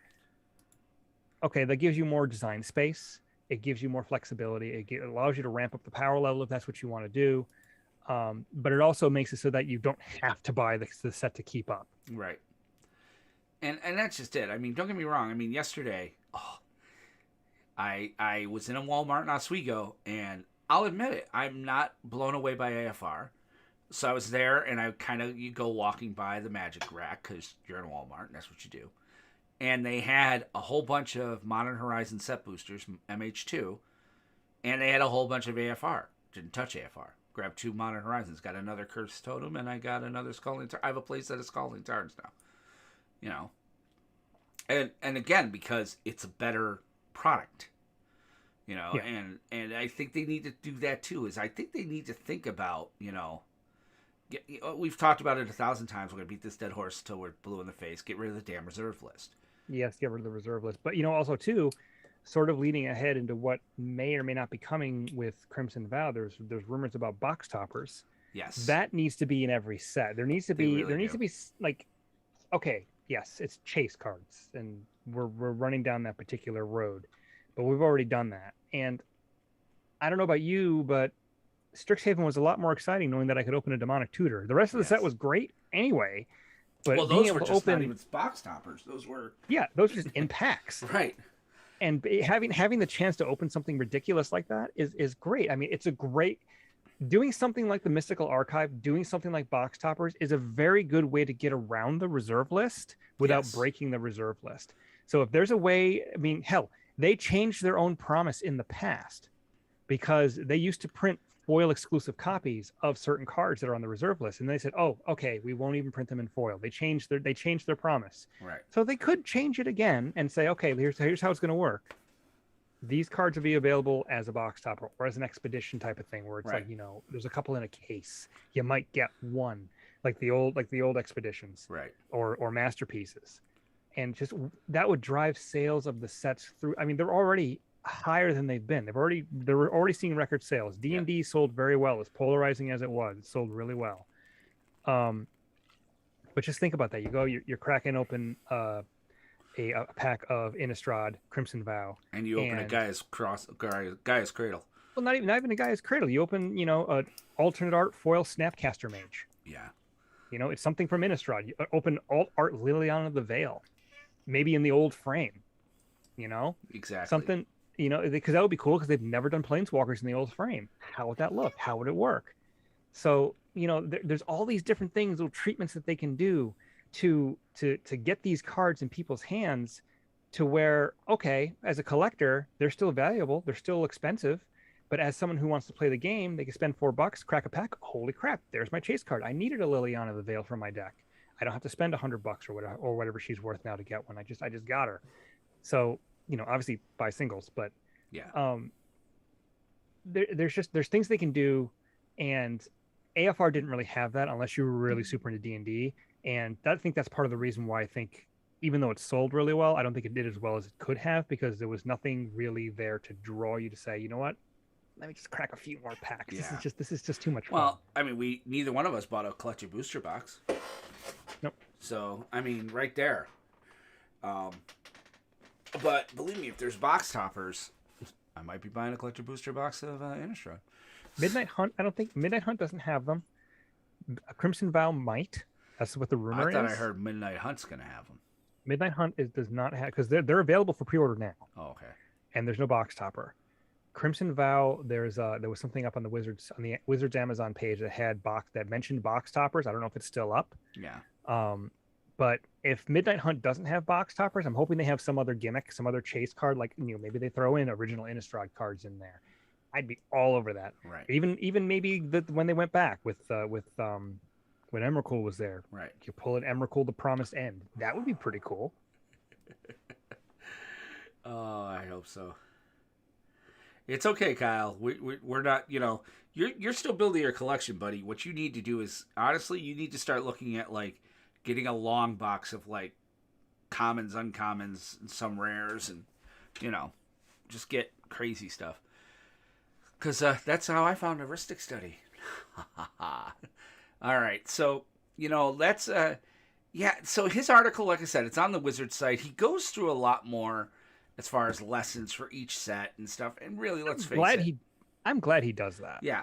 Okay, that gives you more design space. It gives you more flexibility. It allows you to ramp up the power level if that's what you want to do. But it also makes it so that you don't have to buy the set to keep up. Right. And that's just it. Don't get me wrong. Yesterday, I was in a Walmart in Oswego, and I'll admit it, I'm not blown away by AFR. So I was there, and you go walking by the Magic rack because you're in Walmart, and that's what you do. And they had a whole bunch of Modern Horizon set boosters, MH2, and they had a whole bunch of AFR. Didn't touch AFR. Grabbed 2 Modern Horizons, got another Cursed Totem, and I got another Scalding Tarn. I have a playset of Scalding Tarns now. And again, because it's a better product. And I think they need to do that too. I think they need to think about, we've talked about it 1,000 times. We're going to beat this dead horse until we're blue in the face. Get rid of the damn reserve list. Yes, get rid of the reserve list. But, also, too, sort of leading ahead into what may or may not be coming with Crimson Vow, there's rumors about box toppers. Yes. That needs to be in every set. There needs to be, like, okay, yes, it's chase cards, and we're running down that particular road. But we've already done that. And I don't know about you, but Strixhaven was a lot more exciting knowing that I could open a Demonic Tutor. The rest of the set was great anyway. But those were just not even box toppers. Those were those were just in packs. Right. And having the chance to open something ridiculous like that is great. It's a great doing something like the Mystical Archive, doing something like box toppers is a very good way to get around the reserve list without breaking the reserve list. So if there's a way, hell, they changed their own promise in the past because they used to print foil exclusive copies of certain cards that are on the reserve list, and they said, "Oh, okay, we won't even print them in foil." They changed their promise. Right. So they could change it again and say, "Okay, here's how it's going to work. These cards will be available as a box topper or as an expedition type of thing, where it's like there's a couple in a case. You might get one, like the old expeditions, right, or masterpieces." and just that would drive sales of the sets through. I mean, they're already higher than they've been. They're already seeing record sales. D&D sold very well, as polarizing as it was. It sold really well. But just think about that. You go, you're cracking open a pack of Innistrad Crimson Vow, and you open a Gaia's Cradle. Well, not even a Gaia's Cradle. You open, an alternate art foil Snapcaster Mage. Yeah. It's something from Innistrad. You open alt art Liliana the Veil, maybe in the old frame. Exactly. Something, because that would be cool because they've never done Planeswalkers in the old frame. How would that look? How would it work? So, there's all these different things, little treatments that they can do to get these cards in people's hands to where, okay, as a collector, they're still valuable, they're still expensive, but as someone who wants to play the game, they can spend $4, crack a pack. Holy crap! There's my chase card. I needed a Liliana the Veil for my deck. I don't have to spend $100 or whatever she's worth now to get one. I just got her. So obviously buy singles, but yeah, there's things they can do, and AFR didn't really have that unless you were really super into D&D, and I think that's part of the reason why I think even though it sold really well, I don't think it did as well as it could have, because there was nothing really there to draw you to say, you know what, let me just crack a few more packs. Yeah. This is just too much fun. Well, I mean, neither one of us bought a collector booster box. Nope. So, I mean, right there. But believe me, if there's box toppers, I might be buying a collector booster box of Innistrad. Midnight Hunt, I don't think Midnight Hunt doesn't have them. Crimson Vow might. That's what the rumor is. I thought I heard Midnight Hunt's going to have them. Midnight Hunt does not have, because they're available for pre-order now. Oh, okay. And there's no box topper. Crimson Vow, there was something up on the Wizards Amazon page that mentioned box toppers. I don't know if it's still up. Yeah. But if Midnight Hunt doesn't have box toppers, I'm hoping they have some other gimmick, some other chase card, like maybe they throw in original Innistrad cards in there. I'd be all over that. Right. Even maybe when they went back with when Emrakul was there. Right. You pull an Emrakul the Promised End. That would be pretty cool. Oh, I hope so. It's okay, Kyle. We're not, you're still building your collection, buddy. What you need to do is, honestly, you need to start looking at, like, getting a long box of, like, commons, uncommons, and some rares, and, just get crazy stuff. Because that's how I found Heuristic Study. All right, so, that's, so his article, like I said, it's on the Wizard site. He goes through a lot more as far as lessons for each set and stuff. And really, let's face it. I'm glad he does that. Yeah.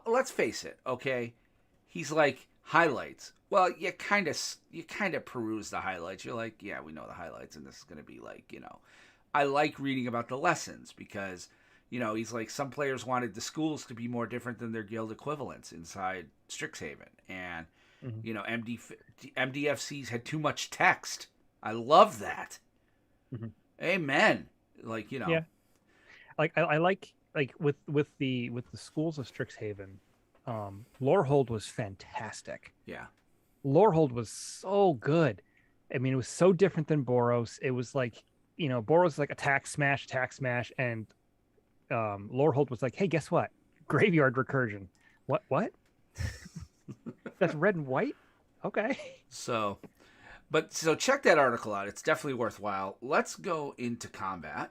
Let's face it, okay? He's like, highlights. Well, you kind of peruse the highlights. You're like, yeah, we know the highlights, and this is going to be like, I like reading about the lessons because, he's like, some players wanted the schools to be more different than their guild equivalents inside Strixhaven. And, MDFCs had too much text. I love that. Mm-hmm. Amen. Like, Yeah. Like I like with the schools of Strixhaven, Lorehold was fantastic. Yeah. Lorehold was so good. I mean, it was so different than Boros. It was like, Boros was like attack smash, and Lorehold was like, hey, guess what? Graveyard recursion. What? That's red and white? Okay. So check that article out. It's definitely worthwhile. Let's go into combat.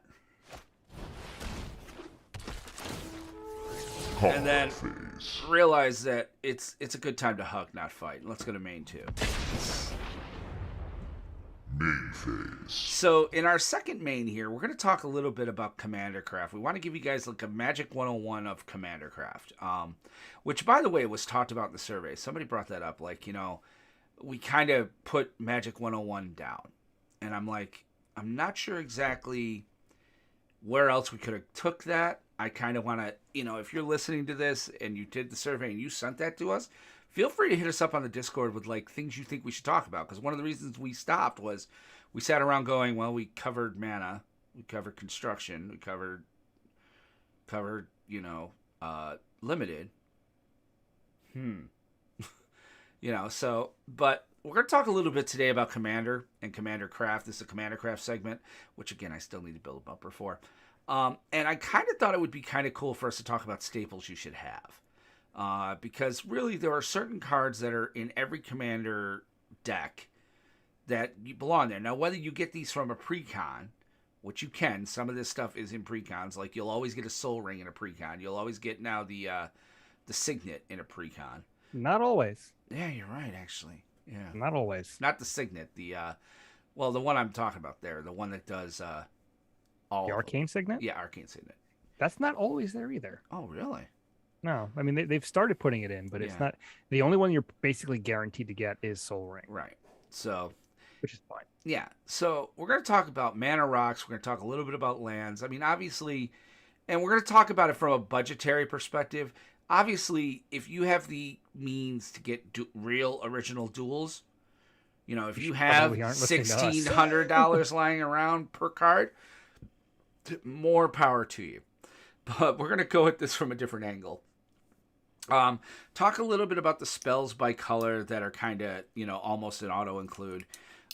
And then realize that it's a good time to hug, not fight. Let's go to main 2. Main phase. So in our second main here, we're going to talk a little bit about Commander Craft. We want to give you guys like a Magic 101 of Commander Craft, which, by the way, was talked about in the survey. Somebody brought that up. Like, we kind of put Magic 101 down. And I'm like, I'm not sure exactly where else we could have took that. I kind of want to, if you're listening to this and you did the survey and you sent that to us, feel free to hit us up on the Discord with, like, things you think we should talk about. Because one of the reasons we stopped was we sat around going, well, we covered mana, we covered construction, we covered limited. So, but we're going to talk a little bit today about Commander and Commander Craft. This is a Commander Craft segment, which, again, I still need to build a bumper for. And I kind of thought it would be kind of cool for us to talk about staples you should have. Because really there are certain cards that are in every Commander deck that you belong there. Now, whether you get these from a precon, which you can, some of this stuff is in precons. Like you'll always get a soul ring in a precon. You'll always get now the signet in a precon. Not always. Yeah, you're right. Actually, yeah, Not always. not the signet. The the one I'm talking about there, the one that does all The arcane signet? Yeah, arcane signet. That's not always there either. Oh, really? No, I mean they've started putting it in, but it's Yeah. not. The only one you're basically guaranteed to get is Soul Ring, Right. So, which is fine. yeah. So we're going to talk about mana rocks. We're going to talk a little bit about lands. I mean, obviously, and we're going to talk about it from a budgetary perspective. Obviously, if you have the means to get real original duels, you know, if you have probably aren't listening to us. $1,600 lying around per card, more power to you. But we're going to go at this from a different angle. Talk a little bit about the spells by color that are kind of, you know, almost an auto include.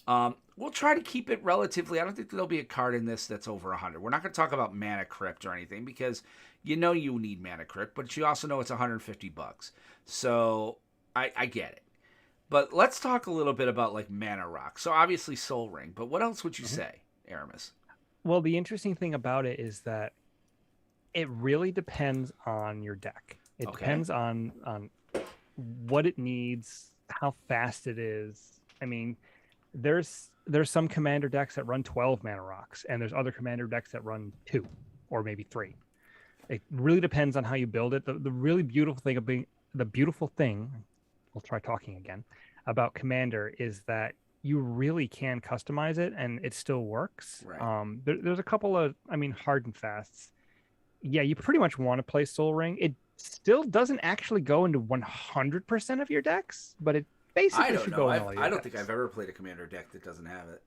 We'll try to keep it relatively. I don't think there'll be a card in this that's over 100. We're not going to talk about Mana Crypt or anything because you know you need Mana Crypt, but you also know it's $150. So I get it. But let's talk a little bit about like Mana Rock. So obviously Soul Ring, but what else would you say, Aramis? Well, the interesting thing about it is that it really depends on your deck. It Okay. depends on what it needs, how fast it is. I mean, there's some commander decks that run 12 mana rocks, and there's other commander decks that run 2 or maybe 3. It really depends on how you build it. The really beautiful thing I'll try talking again, about commander is that you really can customize it and it still works. Right. There's a couple of, hard and fasts. Yeah, you pretty much want to play Soul Ring. It still doesn't actually go into 100% of your decks, but it basically I don't should know. go in all your I don't decks. think I've ever played a commander deck that doesn't have it.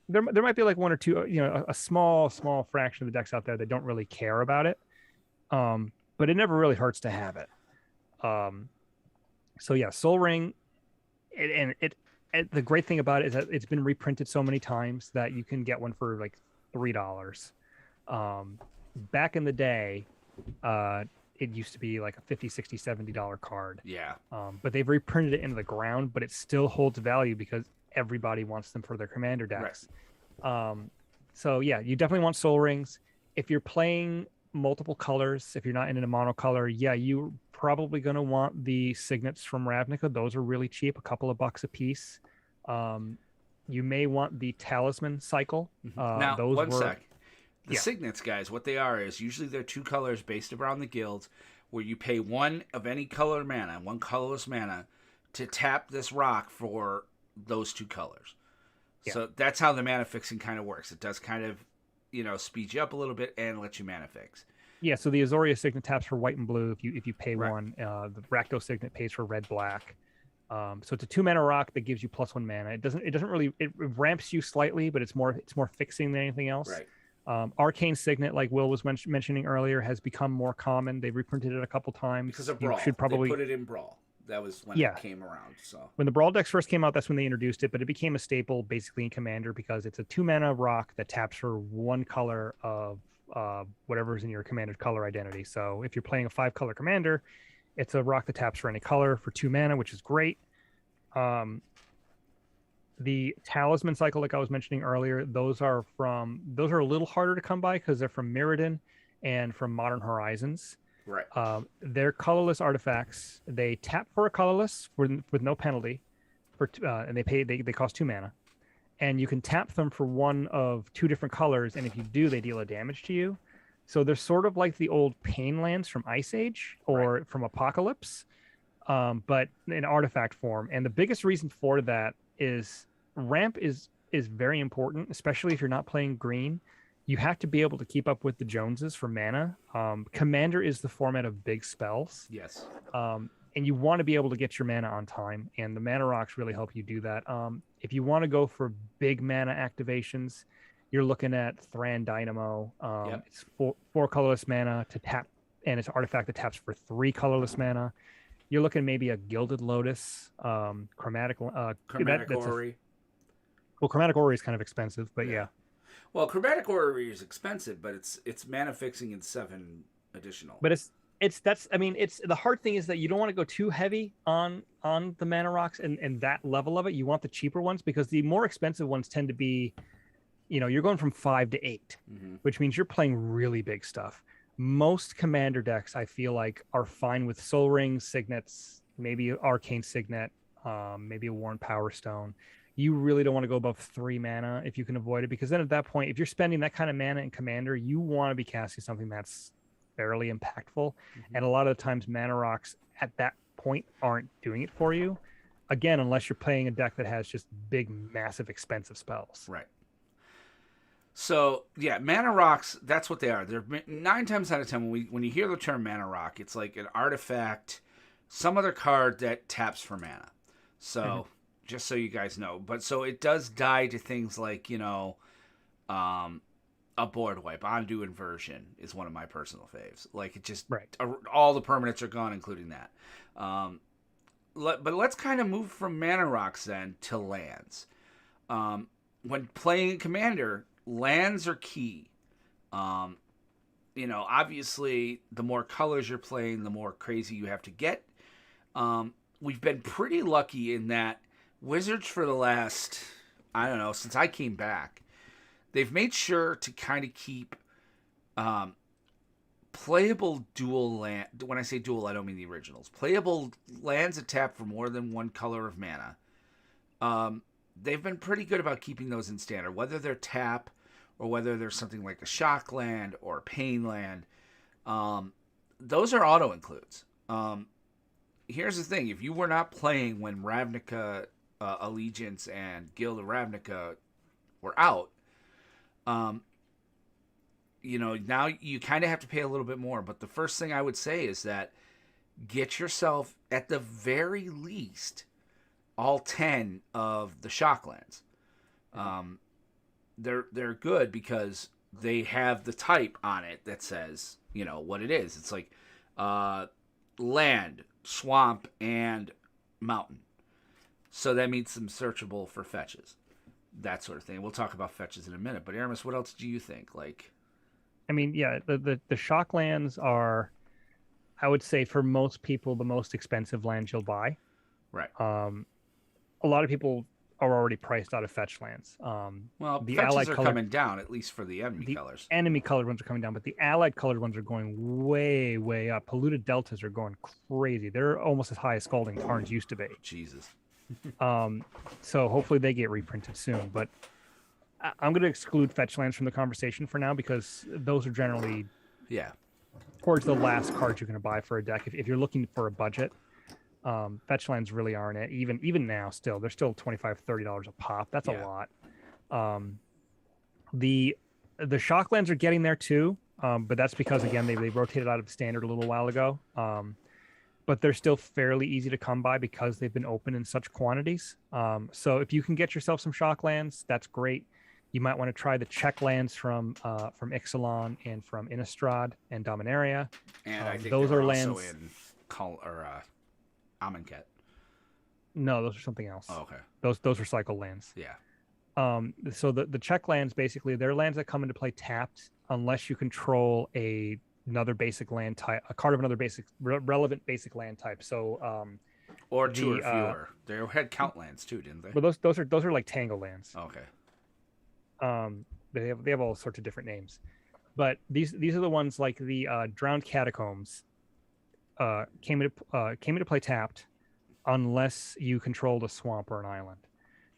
There might be like one or two, a small fraction of the decks out there that don't really care about it. But it never really hurts to have it. So yeah, Soul Ring, the great thing about it is that it's been reprinted so many times that you can get one for like $3. Back in the day, it used to be like a $50, $60, $70 card. Yeah. But they've reprinted it into the ground, but it still holds value because everybody wants them for their commander decks. Right. So yeah, you definitely want Soul Rings. If you're playing multiple colors, if you're not in a monocolor, yeah, you're probably going to want the signets from Ravnica. Those are really cheap, a couple of bucks a piece. You may want the talisman cycle. Now, those one were, sec. The yeah. signets, guys, what they are is usually they're 2 colors based around the guilds where you pay one of any color mana, one colorless mana, to tap this rock for those 2 colors. Yeah. So that's how the mana fixing kind of works. It does kind of, speed you up a little bit and let you mana fix. Yeah, so the Azoria signet taps for white and blue if you pay Right. one. The Rakdos signet pays for red black. So it's a 2 mana rock that gives you +1 mana. It doesn't really it ramps you slightly, but it's more fixing than anything else. Right. Arcane signet, like Will was mentioning earlier, has become more common. They've reprinted it a couple times. Because of You Brawl. should probably They put it in Brawl. That was when Yeah. it came around. So when the Brawl decks first came out, that's when they introduced it, but it became a staple basically in Commander because it's a 2 mana rock that taps for 1 color of whatever's in your Commander's color identity. So if you're playing a 5-color Commander, it's a rock that taps for any color for 2 mana, which is great. The talisman cycle, like I was mentioning earlier, those are a little harder to come by because they're from Mirrodin and from Modern Horizons. right. They're colorless artifacts. They tap for a colorless with no penalty, and they cost 2 mana, and you can tap them for one of 2 different colors, and if you do, they deal a damage to you. So they're sort of like the old Pain Lands from Ice Age or from Apocalypse, but in artifact form. And the biggest reason for that is ramp is very important, especially if you're not playing green. You have to be able to keep up with the Joneses for mana. Commander is the format of big spells. Yes. And you want to be able to get your mana on time, and the mana rocks really help you do that. If you want to go for big mana activations, you're looking at Thran Dynamo. Yep. It's 4 colorless mana to tap, and it's an artifact that taps for 3 colorless mana. You're looking maybe a Gilded Lotus, Chromatic Chromatic Orrery. Well, Chromatic Orrery is kind of expensive, but yeah. Well, Chromatic Orrery is expensive, but it's mana fixing in 7 additional. But it's it's the hard thing is that you don't want to go too heavy on the mana rocks and that level of it. You want the cheaper ones because the more expensive ones tend to be, you're going from 5 to 8, which means you're playing really big stuff. Most commander decks, I feel like, are fine with Soul Rings, Signets, maybe Arcane Signet, maybe a Worn Power Stone. You really don't want to go above 3 mana if you can avoid it, because then at that point, if you're spending that kind of mana in commander, you want to be casting something that's fairly impactful. And a lot of the times mana rocks at that point aren't doing it for you. Again, unless you're playing a deck that has just big, massive, expensive spells. Right. So, yeah, mana rocks, that's what they are. They're 9 times out of 10, when you hear the term mana rock, it's like an artifact, some other card that taps for mana. So, just so you guys know. But so it does die to things like, a board wipe. Undo Inversion is one of my personal faves. Like, it just, all the permanents are gone, including that. But let's kind of move from mana rocks then to lands. When playing Commander, lands are key. Obviously, the more colors you're playing, the more crazy you have to get. We've been pretty lucky in that Wizards for the last, I don't know, since I came back, they've made sure to kind of keep playable dual land. When I say dual, I don't mean the originals. Playable lands that tap for more than one color of mana. They've been pretty good about keeping those in standard, whether they're tap or whether there's something like a shock land or a pain land. Those are auto includes. Here's the thing: if you were not playing when Ravnica Allegiance and Guild of Ravnica were out, now you kind of have to pay a little bit more. But the first thing I would say is that get yourself, at the very least, all 10 of the Shocklands. They're good because they have the type on it that says, what it is. It's like land, swamp, and mountain. So that means some searchable for fetches. That sort of thing. We'll talk about fetches in a minute. But Aramis, what else do you think? The Shocklands are, I would say, for most people, the most expensive lands you'll buy. Right. A lot of people are already priced out of fetch lands. The fetches are coming down, at least for the enemy colors. Enemy colored ones are coming down, but the allied colored ones are going way, way up. Polluted deltas are going crazy. They're almost as high as Scalding Tarns used to be. Jesus. So hopefully they get reprinted soon. But I'm going to exclude fetch lands from the conversation for now because those are generally towards the last cards you're going to buy for a deck. If you're looking for a budget, fetch lands really aren't it. Even now, still they're still $25-$30 a pop. That's a lot. The Shocklands are getting there too, but that's because again they rotated out of standard a little while ago. But they're still fairly easy to come by because they've been open in such quantities. So if you can get yourself some Shocklands, that's great. You might want to try the check lands from Ixalan and from Innistrad and Dominaria. And I think those are also lands in Amonkhet. No, those are something else. Oh, okay. Those are cycle lands. Yeah. So the check lands, basically, they're lands that come into play tapped unless you control another basic land type, a card of another relevant basic land type. So or two or fewer. They had count lands too, didn't they? But those are like Tangle lands. Okay. They have all sorts of different names, but these are the ones like the Drowned Catacombs. Came into play tapped unless you controlled a swamp or an island.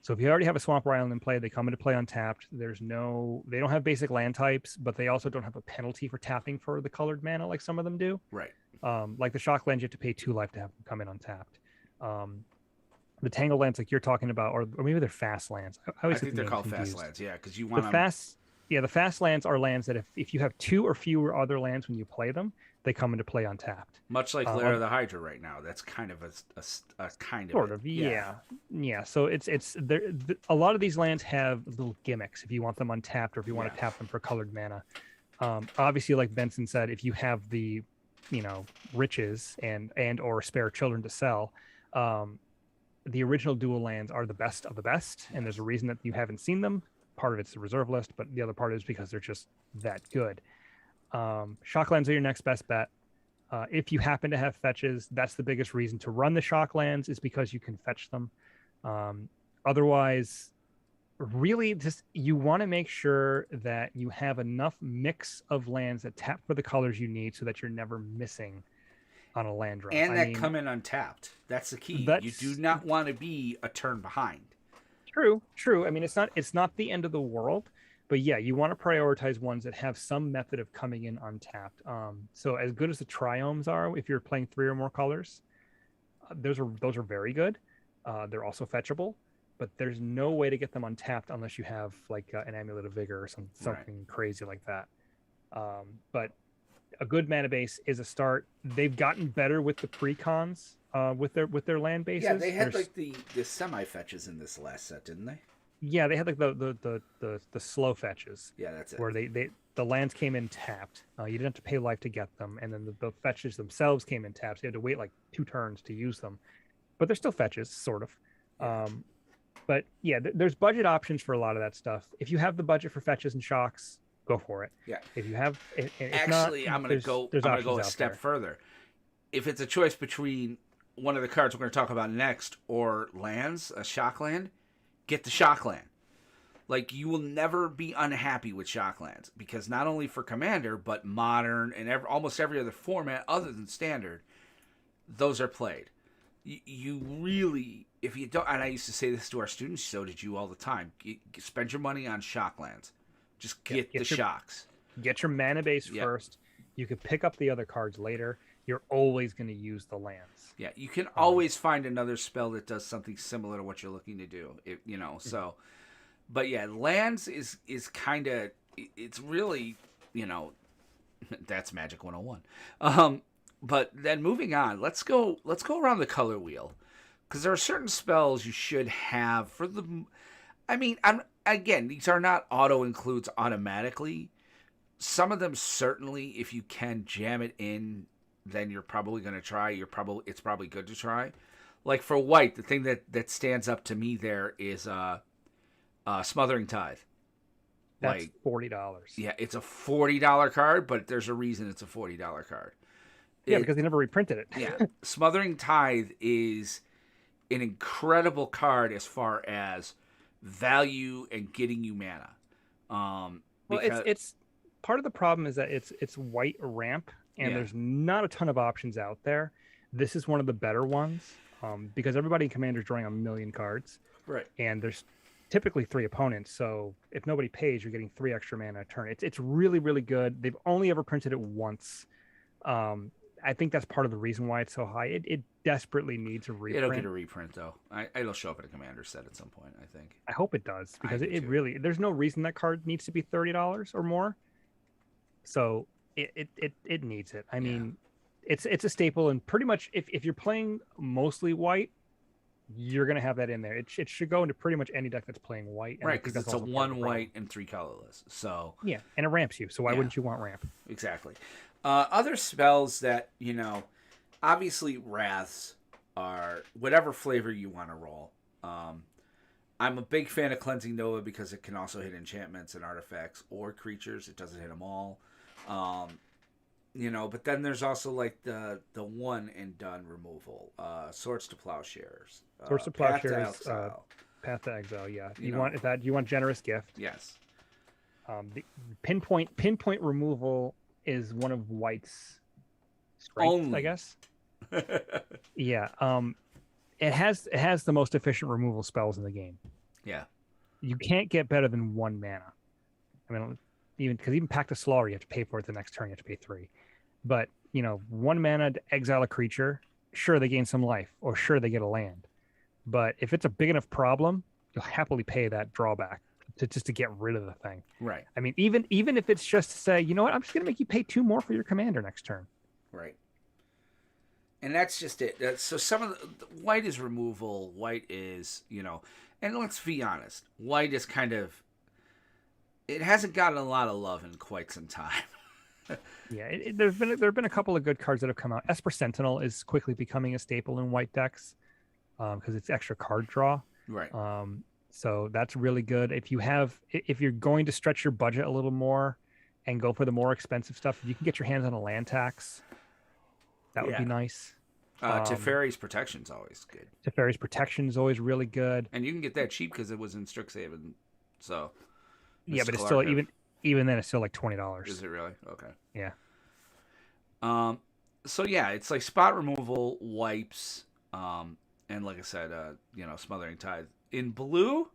So if you already have a swamp or island in play, they come into play untapped. They don't have basic land types, but they also don't have a penalty for tapping for the colored mana like some of them do. Right. Like the Shocklands, you have to pay 2 life to have them come in untapped. The Tangle lands like you're talking about, or maybe they're fast lands. I think they're called fast lands, because you want the fast lands are lands that if you have 2 or fewer other lands when you play them, they come into play untapped. Much like Lair of the Hydra right now. That's kind of a kind of sort of yeah. So it's there. A lot of these lands have little gimmicks if you want them untapped or if you want to tap them for colored mana. Obviously, like Benson said, if you have the riches and or spare children to sell, the original dual lands are the best of the best, and there's a reason that you haven't seen them. Part of it's the reserve list, but the other part is because they're just that good. Shocklands are your next best bet. If you happen to have fetches, that's the biggest reason to run the shock lands, is because you can fetch them. Otherwise, really, just you want to make sure that you have enough mix of lands that tap for the colors you need, so that you're never missing on a land drop. And come in untapped. That's the key. You do not want to be a turn behind. True. I mean, it's not the end of the world, but yeah, you want to prioritize ones that have some method of coming in untapped. So as good as the triomes are, if you're playing 3 or more colors, those are very good. They're also fetchable, but there's no way to get them untapped unless you have like an Amulet of Vigor or something crazy like that. But a good mana base is a start. They've gotten better with the precons, with their land bases. Yeah, they had like the semi fetches in this last set, didn't they? Yeah, they had like the slow fetches. Yeah, that's it. Where the lands came in tapped. You didn't have to pay life to get them, and then the fetches themselves came in tapped. So you had to wait like 2 turns to use them, but they're still fetches, sort of. Yeah. But yeah, there's budget options for a lot of that stuff. If you have the budget for fetches and shocks, go for it. Yeah. If you have, actually, I'm going to go a step further. If it's a choice between one of the cards we're going to talk about next or lands, a shock land, get the shock land. Like, you will never be unhappy with shock lands, because not only for Commander, but Modern and almost every other format other than Standard, those are played. You really, if you don't, and I used to say this to our students, so did you all the time, spend your money on shock lands. Just get the shocks. Get your mana base first. You can pick up the other cards later. You're always going to use the lands. Yeah, you can always find another spell that does something similar to what you're looking to do. So, but yeah, lands is kind of, it's really, that's Magic 101. But then moving on, let's go around the color wheel, because there are certain spells you should have for the. I mean, again, these are not auto includes automatically. Some of them certainly, if you can jam it in, then you're probably going to try. It's probably good to try. Like for white, the thing that stands up to me there is Smothering Tithe. That's $40. Yeah, it's a $40 card, but there's a reason it's a $40 card. Yeah, because they never reprinted it. Yeah, Smothering Tithe is an incredible card as far as value and getting you mana. Well, it's part of the problem is that it's white ramp, and there's not a ton of options out there. This is one of the better ones, because everybody in Commander is drawing a million cards, right? And there's typically 3 opponents, so if nobody pays, you're getting 3 extra mana a turn. It's really, really good. They've only ever printed it once. I think that's part of the reason why it's so high. It desperately needs a reprint. It'll get a reprint, though. It'll show up at a Commander set at some point, I think. I hope it does, because it really, there's no reason that card needs to be $30 or more. So it needs it. I mean, it's a staple, and pretty much if you're playing mostly white, you're going to have that in there. It should go into pretty much any deck that's playing white. Right, because it's a 1 white and 3 colorless. So yeah, and it ramps you. So why wouldn't you want ramp? Exactly. Other spells that, obviously wraths are whatever flavor you want to roll. I'm a big fan of Cleansing Nova because it can also hit enchantments and artifacts or creatures. It doesn't hit them all. But then there's also like the one and done removal. Swords to Plowshares. Swords to Plowshares. Path to Exile. Yeah. You want Generous Gift? Yes. The pinpoint removal is one of white's strengths, I guess. Yeah. It has the most efficient removal spells in the game. Yeah. You can't get better than 1 mana. I mean, even Pact of Slaughter, you have to pay for it the next turn. You have to pay 3. But 1 mana to exile a creature. Sure, they gain some life, or sure they get a land. But if it's a big enough problem, you'll happily pay that drawback just to get rid of the thing. Right. I mean, even if it's just to say, you know what, I'm just going to make you pay 2 more for your commander next turn. Right. And that's just it. So some of the white is removal. White is, and let's be honest, white is kind of, it hasn't gotten a lot of love in quite some time. Yeah, there have been a couple of good cards that have come out. Esper Sentinel is quickly becoming a staple in white decks because it's extra card draw. Right. So that's really good. If you're going to stretch your budget a little more and go for the more expensive stuff, you can get your hands on a land tax. That would be nice. Teferi's Protection's always good. Teferi's Protection is always really good. And you can get that cheap because it was in Strixhaven. So, Yeah, but it's Mystical still Archive. even then it's still like $20. Is it really? Okay. Yeah. So yeah, it's like spot removal, wipes, and like I said, Smothering Tithe. In blue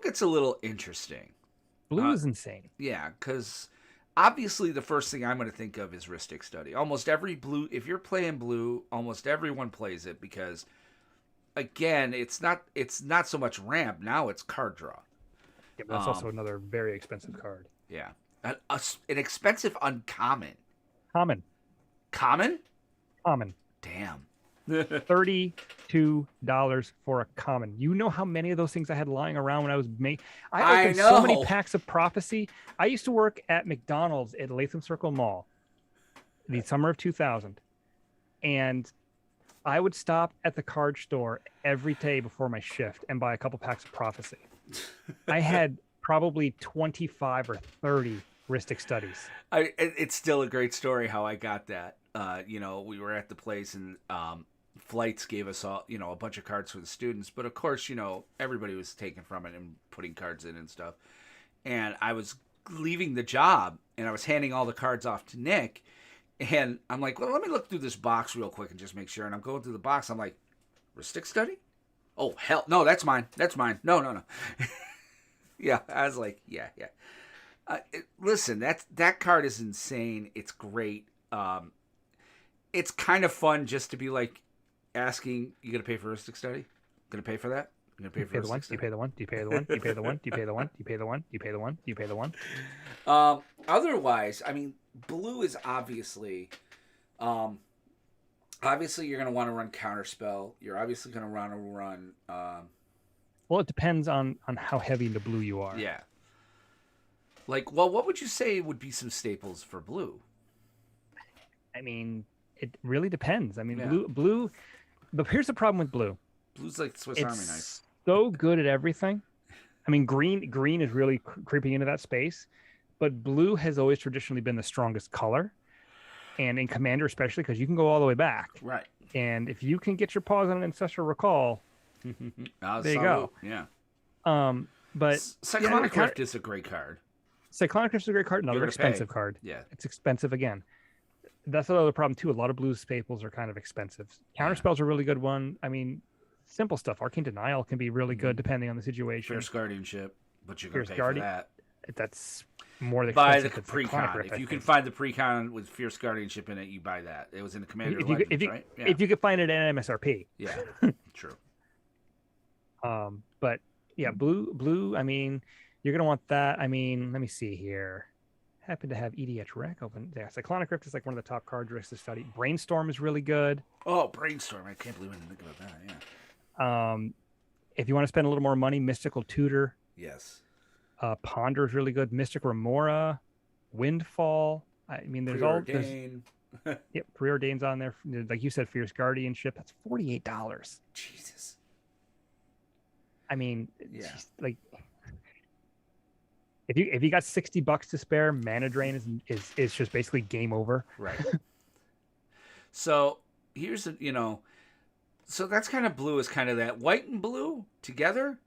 gets a little interesting. Blue is insane. Yeah, because obviously the first thing I'm going to think of is Rhystic Study. Almost every blue, if you're playing blue, almost everyone plays it because, again, it's not so much ramp now; it's card draw. Yeah, but that's also another very expensive card. Yeah, an expensive uncommon. Common. Damn. $32 for a common. You know how many of those things I had lying around when I was making? I I opened so many know. packs of Prophecy. I used to work at McDonald's at Latham Circle Mall, the summer of 2000, and I would stop at the card store every day before my shift and buy a couple packs of Prophecy. I had probably 25 or 30 Rhystic Studies. It's still a great story how I got that. We were at the place and Flights gave us all, a bunch of cards for the students. But of course, everybody was taking from it and putting cards in and stuff. And I was leaving the job and I was handing all the cards off to Nick. And I'm like, well, let me look through this box real quick and just make sure. And I'm going through the box. I'm like, Rhystic Study? Oh, hell. No, that's mine. No. Yeah, I was like, yeah. Listen, that card is insane. It's great. It's kind of fun just to be like asking, you gonna pay for Rhystic Study? Gonna pay for that? You gonna pay for Rhystic Study? Do you pay the one? Do you pay the one? Do you pay the one? Do you pay the one? Do you pay the one? Do you pay the one? Do you pay the one? Otherwise, I mean, blue is obviously you're gonna want to run Counterspell. You're obviously gonna want to run. Well, it depends on how heavy into blue you are. Yeah. What would you say would be some staples for blue? I mean, it really depends. I mean, Yeah. blue. But here's the problem with blue. Blue's like Swiss Army knife. It's so good at everything. I mean, green is really creeping into that space, but blue has always traditionally been the strongest color, and in Commander especially because you can go all the way back. Right. And if you can get your paws on an Ancestral Recall, there you go. Yeah. But Cyclonic Rift is a great card. Cyclonic Rift is a great card. Another gonna expensive pay. card. Yeah. It's expensive again. That's another problem too. A lot of blue staples are kind of expensive. Counterspell's a really good one. I mean, simple stuff. Arcane Denial can be really good depending on the situation. Fierce Guardianship, but you're gonna Fierce pay for that. That's more than Buy the expensive than Cyclonic precon. Rift, If I you can think. find the precon with Fierce Guardianship in it, you buy that. It was in the Commander Legends, right? Yeah. If you could find it at MSRP. Yeah. True. But yeah, blue. I mean, you're gonna want that. I mean, let me see here. Happen to have EDH Rec open. Yeah, Cyclonic Rift is like one of the top cards to study. Brainstorm is really good. Oh, Brainstorm! I can't believe I didn't think about that. Yeah. If you want to spend a little more money, Mystical Tutor. Yes. Ponder is really good. Mystic Remora, Windfall. I mean, there's all. Preordain. Yep, Preordain's on there. Like you said, Fierce Guardianship. That's $48. Jesus. I mean, Yeah. like if you got $60 to spare, Mana Drain is just basically game over. Right. So here's so that's kind of blue is kind of that white and blue together.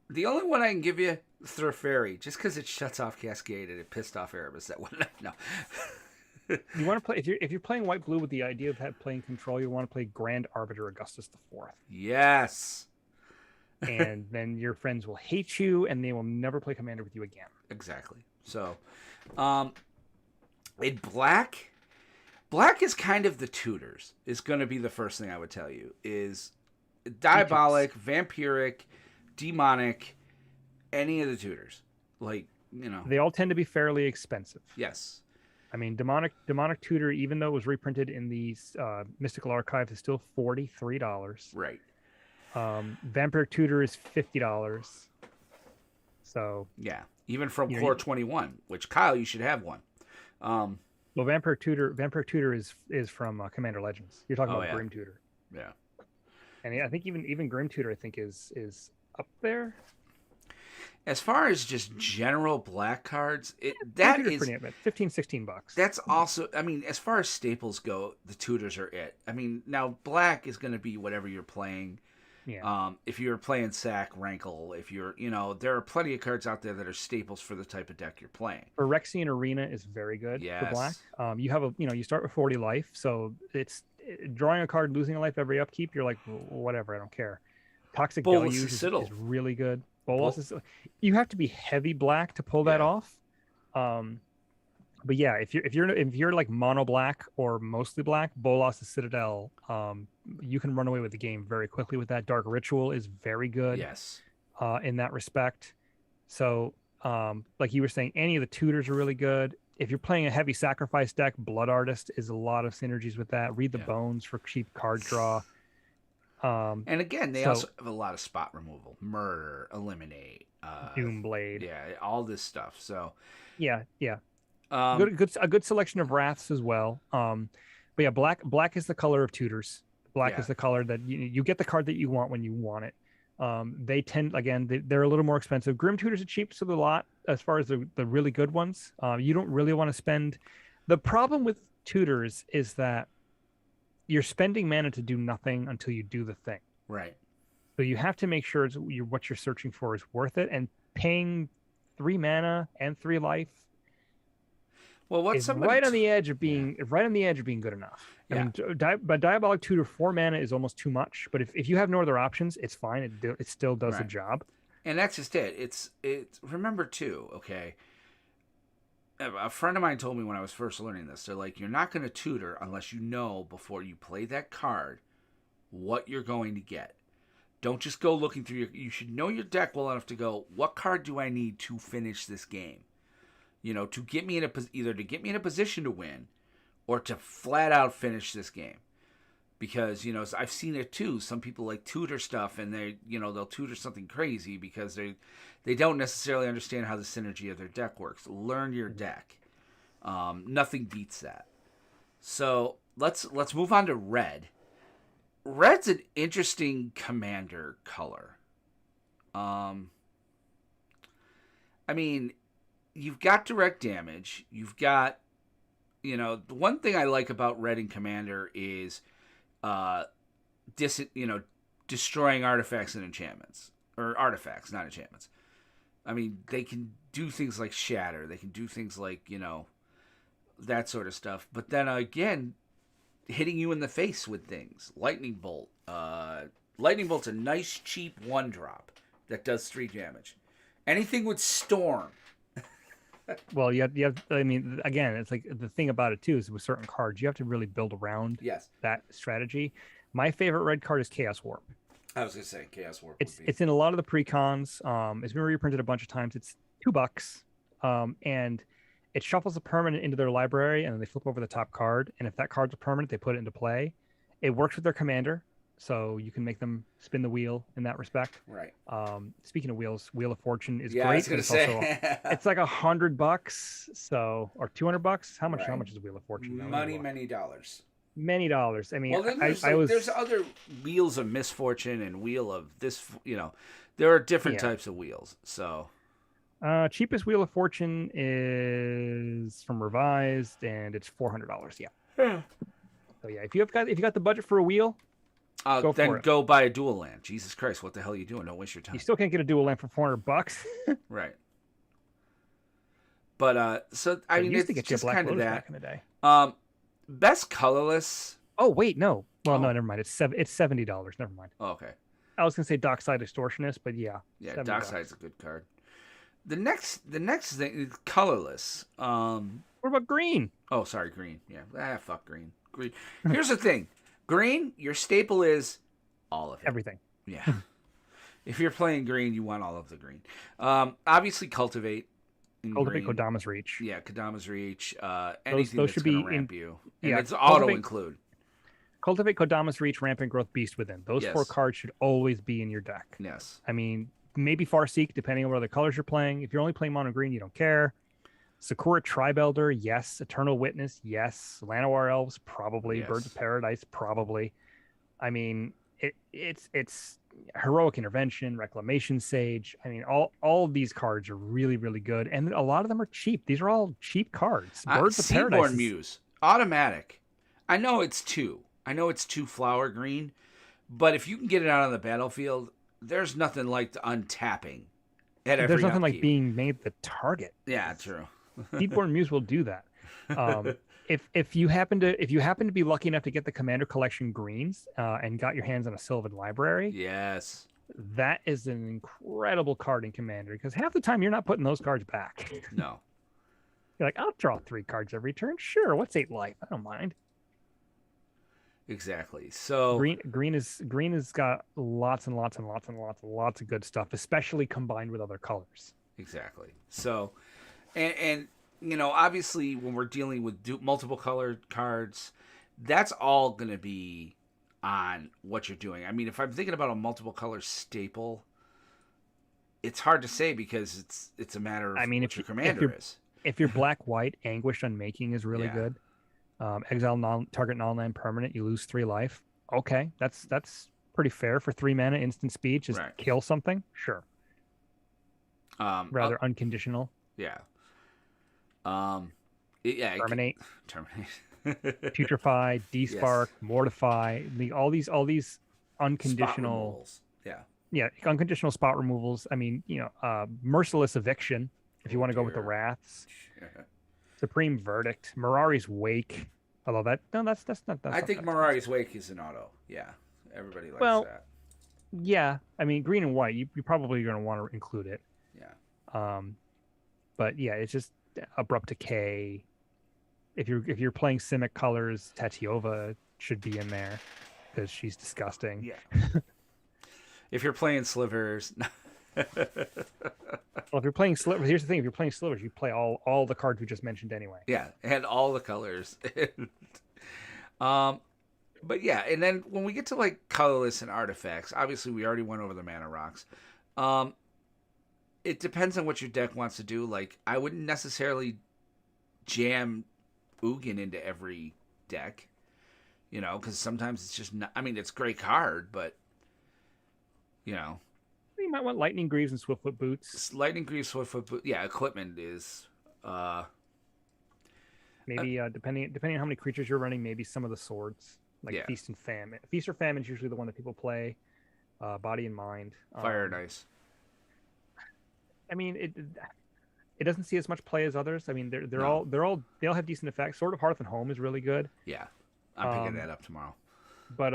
The only one I can give you, Thur Fairy, just because it shuts off Cascade and it pissed off Erebus. That one, no. You want to play if you're playing white blue with the idea of playing control, you want to play Grand Arbiter Augustus IV. Yes. And then your friends will hate you and they will never play Commander with you again. Exactly. So, in black is kind of the tutors. Is going to be the first thing I would tell you is diabolic, vampiric, demonic, any of the tutors. They all tend to be fairly expensive. Yes. I mean, demonic tutor, even though it was reprinted in the Mystical Archive, is still $43. Right. Vampiric tutor is $50. So yeah, even from Core 21, which Kyle, you should have one. Well, Vampiric tutor is from Commander Legends. You're talking about Grim Tutor. Yeah. And I think even Grim Tutor, I think is up there. As far as just general black cards, that is pretty good. $15-16. That's also, I mean, as far as staples go, the tutors are it. I mean, now black is going to be whatever you're playing. Yeah. If you're playing Sack, Rankle, if you're, there are plenty of cards out there that are staples for the type of deck you're playing. Phyrexian Arena is very good for black. You have you start with 40 life, so it's drawing a card, losing a life every upkeep. You're like, whatever, I don't care. Toxic Deluge is really good. You have to be heavy black to pull that off. But yeah, if you're like mono black or mostly black, Bolas the Citadel, you can run away with the game very quickly with that. Dark Ritual is very good. Yes. In that respect. So, like you were saying, any of the tutors are really good. If you're playing a heavy sacrifice deck, Blood Artist is a lot of synergies with that. Read the Bones for cheap card draw. And again, they also have a lot of spot removal, murder, eliminate, Doomblade. Yeah, all this stuff. So yeah. A good selection of wraths as well. But yeah, black is the color of tutors. Black is the color that you get the card that you want when you want it. They tend, again, they're a little more expensive. Grim tutors are cheap, so they're a lot as far as the really good ones. You don't really want to spend. The problem with tutors is that you're spending mana to do nothing until you do the thing. Right. So you have to make sure what you're searching for is worth it, and paying 3 mana and 3 life. Well, what's right on the edge of being good enough. Yeah. I mean, but Diabolic Tutor 4 mana is almost too much. But if you have no other options, it's fine. It still does the job. And that's just it. It's remember too. Okay. A friend of mine told me when I was first learning this, they're like, you're not going to tutor unless you know before you play that card what you're going to get. Don't just go looking through you should know your deck well enough to go, what card do I need to finish this game? To get me either to get me in a position to win or to flat out finish this game. Because, I've seen it too. Some people like tutor stuff and they'll tutor something crazy because they don't necessarily understand how the synergy of their deck works. Learn your deck. Nothing beats that. So let's move on to red. Red's an interesting commander color. I mean, you've got direct damage. You've got, the one thing I like about red and commander is destroying artifacts and enchantments. Or artifacts, not enchantments. I mean, they can do things like shatter. They can do things like, that sort of stuff. But then again, hitting you in the face with things. Lightning Bolt. Lightning Bolt's a nice, cheap 1-drop that does 3 damage. Anything with Storm. Well, you have. I mean, again, it's like the thing about it too is with certain cards, you have to really build around that strategy. My favorite red card is Chaos Warp. I was gonna say Chaos Warp. It's in a lot of the precons. It's been reprinted a bunch of times. It's $2, and it shuffles a permanent into their library, and then they flip over the top card. And if that card's a permanent, they put it into play. It works with their commander, so you can make them spin the wheel in that respect. Right. Speaking of wheels, Wheel of Fortune is great. I was gonna say it's like $100, so or $200. How much is Wheel of Fortune? Many dollars. Many dollars. I mean, well, then there's other Wheels of Misfortune and Wheel of this. There are different types of wheels. So, cheapest Wheel of Fortune is from Revised, and it's $400. Yeah. So yeah, if you got the budget for a wheel, go buy a dual land. Jesus Christ, what the hell are you doing? Don't waste your time. You still can't get a dual land for $400. Right. But so I mean, it's just kind of that. Back in the day. Best colorless. Oh wait, no. Well, no, never mind. It's $70. Never mind. Oh, okay. I was gonna say Dockside Extortionist, but yeah. Yeah, Dockside's a good card. The next thing is colorless. What about green? Oh, sorry, green. Yeah, fuck green. Green. Here's the thing. Green, your staple is all of it. Everything. Yeah. If you're playing green, you want all of the green. Obviously, Cultivate. Kodama's Reach. Yeah, Kodama's Reach. Anything those should that's going be to ramp you. And yeah, it's auto-include. Cultivate, Kodama's Reach, Rampant Growth, Beast Within. Those 4 cards should always be in your deck. Yes. I mean, maybe Farseek, depending on what other colors you're playing. If you're only playing mono green, you don't care. Sakura Tribe Elder, yes. Eternal Witness, yes. Llanowar Elves, probably. Yes. Birds of Paradise, probably. I mean, it's Heroic Intervention, Reclamation Sage. I mean, all of these cards are really, really good, and a lot of them are cheap. These are all cheap cards. Birds of Paradise. Seaborn Muse, automatic. I know it's 2. I know it's 2 flower green, but if you can get it out on the battlefield, there's nothing like the untapping at every There's nothing upkeep. like being made the target. Yeah, true. Seaborn Muse will do that. If you happen to be lucky enough to get the Commander Collection greens and got your hands on a Sylvan Library, Yes. that is an incredible card in Commander, because half the time you're not putting those cards back. No. You're like, I'll draw 3 cards every turn. Sure, what's 8 life? I don't mind. Exactly. So Green has got lots and lots and lots and lots of good stuff, especially combined with other colors. exactly. So, and obviously when we're dealing with multiple colored cards, that's all going to be on what you're doing. I mean, if I'm thinking about a multiple color staple, it's hard to say because it's a matter of what your commander is. If you're black-white, Anguished Unmaking is really Yeah. good. Exile target non-land permanent, you lose 3 life. Okay, that's pretty fair for 3 mana instant speed. Just Right. kill something, sure. Rather unconditional. Yeah. Terminate, Terminate. putrefy, despark, mortify. All these unconditional. Yeah, unconditional spot removals. I mean, merciless eviction if you want to go with the wraths. Supreme Verdict, Mirari's Wake. Although that's not. I think Mirari's Wake is an auto. Yeah, everybody likes that. Yeah, I mean, green and white. You probably going to want to include it. Yeah. But yeah, it's just Abrupt Decay. If you're playing Simic colors, Tatiova should be in there because she's disgusting. Yeah. If you're playing Slivers. Well, if you're playing Slivers, here's the thing: if you're playing Slivers, you play all the cards we just mentioned anyway. Yeah, and all the colors. But yeah, and then when we get to like colorless and artifacts, obviously we already went over the mana rocks. It depends on what your deck wants to do. Like, I wouldn't necessarily jam Ugin into every deck, because sometimes it's just not. I mean, it's a great card, but You might want Lightning Greaves and Swiftfoot Boots. Lightning Greaves, Swiftfoot Boots. Yeah, equipment is. Maybe depending on how many creatures you're running, maybe some of the swords, like Feast and Famine. Feast or Famine is usually the one that people play. Body and Mind. Fire and Ice. I mean, it doesn't see as much play as others. I mean, they all have decent effects. Sword of Hearth and Home is really good. Yeah, I'm picking that up tomorrow. But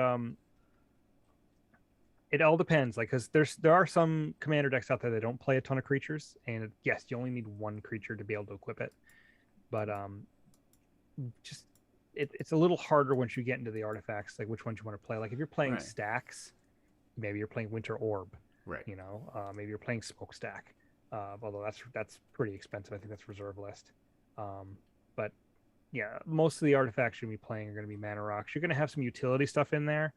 it all depends. Like, because there are some commander decks out there that don't play a ton of creatures, and yes, you only need 1 creature to be able to equip it. But just it's a little harder once you get into the artifacts, like which ones you want to play. Like if you're playing stacks, maybe you're playing Winter Orb. Right. Maybe you're playing Smokestack. Although that's pretty expensive. I think that's reserve list. But yeah, most of the artifacts you're going to be playing are going to be mana rocks. You're going to have some utility stuff in there,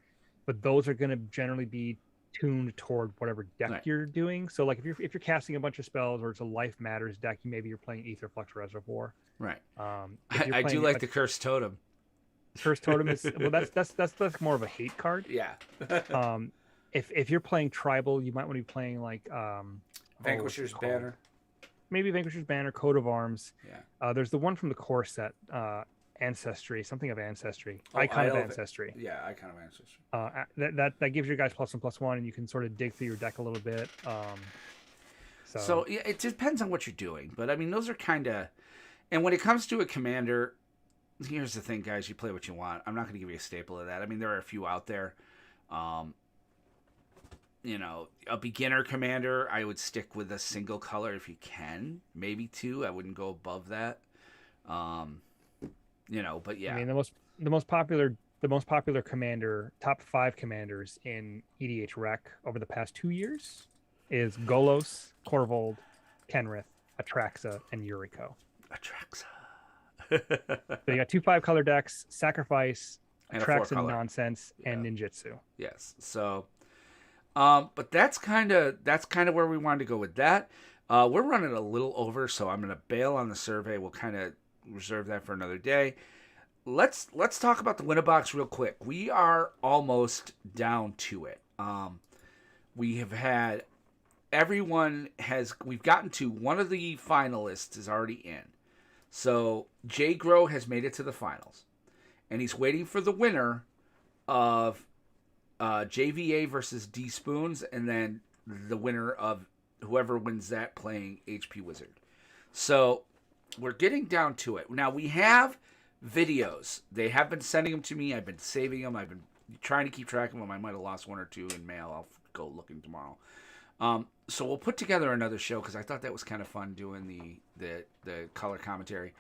but those are going to generally be tuned toward whatever deck you're doing. So like if you're casting a bunch of spells or it's a Life Matters deck, maybe you're playing Aetherflux Reservoir. Right. I do like the Cursed Totem. Cursed Totem is that's more of a hate card. Yeah. If you're playing tribal, you might want to be playing like Vanquisher's Banner. Maybe Vanquisher's Banner, Coat of Arms. Yeah. There's the one from the core set, Ancestry, something of Ancestry, Icon of Ancestry. Yeah, Icon of Ancestry. That gives you guys +1/+1, and you can sort of dig through your deck a little bit. So yeah, it depends on what you're doing, but I mean those are kind of. And when it comes to a commander, here's the thing, guys: you play what you want. I'm not going to give you a staple of that. I mean, there are a few out there. A beginner commander, I would stick with a single color if you can, maybe 2. I wouldn't go above that. But yeah. I mean, the most popular commander, top 5 commanders in EDH Rec over the past 2 years is Golos, Korvold, Kenrith, Atraxa, and Yuriko. Atraxa. So you got 2 5-color decks, Sacrifice, And Atraxa Nonsense, and Ninjutsu. Yes. So, but that's kind of where we wanted to go with that. We're running a little over, so I'm going to bail on the survey. We'll kind of reserve that for another day. Let's talk about the Winnabox real quick. We are almost down to it. we have had we've gotten to one of the finalists is already in. So Jay Grow has made it to the finals, and he's waiting for the winner of JVA versus D Spoons, and then the winner of whoever wins that playing HP Wizard. So we're getting down to it. Now we have videos. They have been sending them to me. I've been saving them. I've been trying to keep track of them. I might have lost one or two in mail. I'll go looking tomorrow. So we'll put together another show because I thought that was kind of fun doing the color commentary.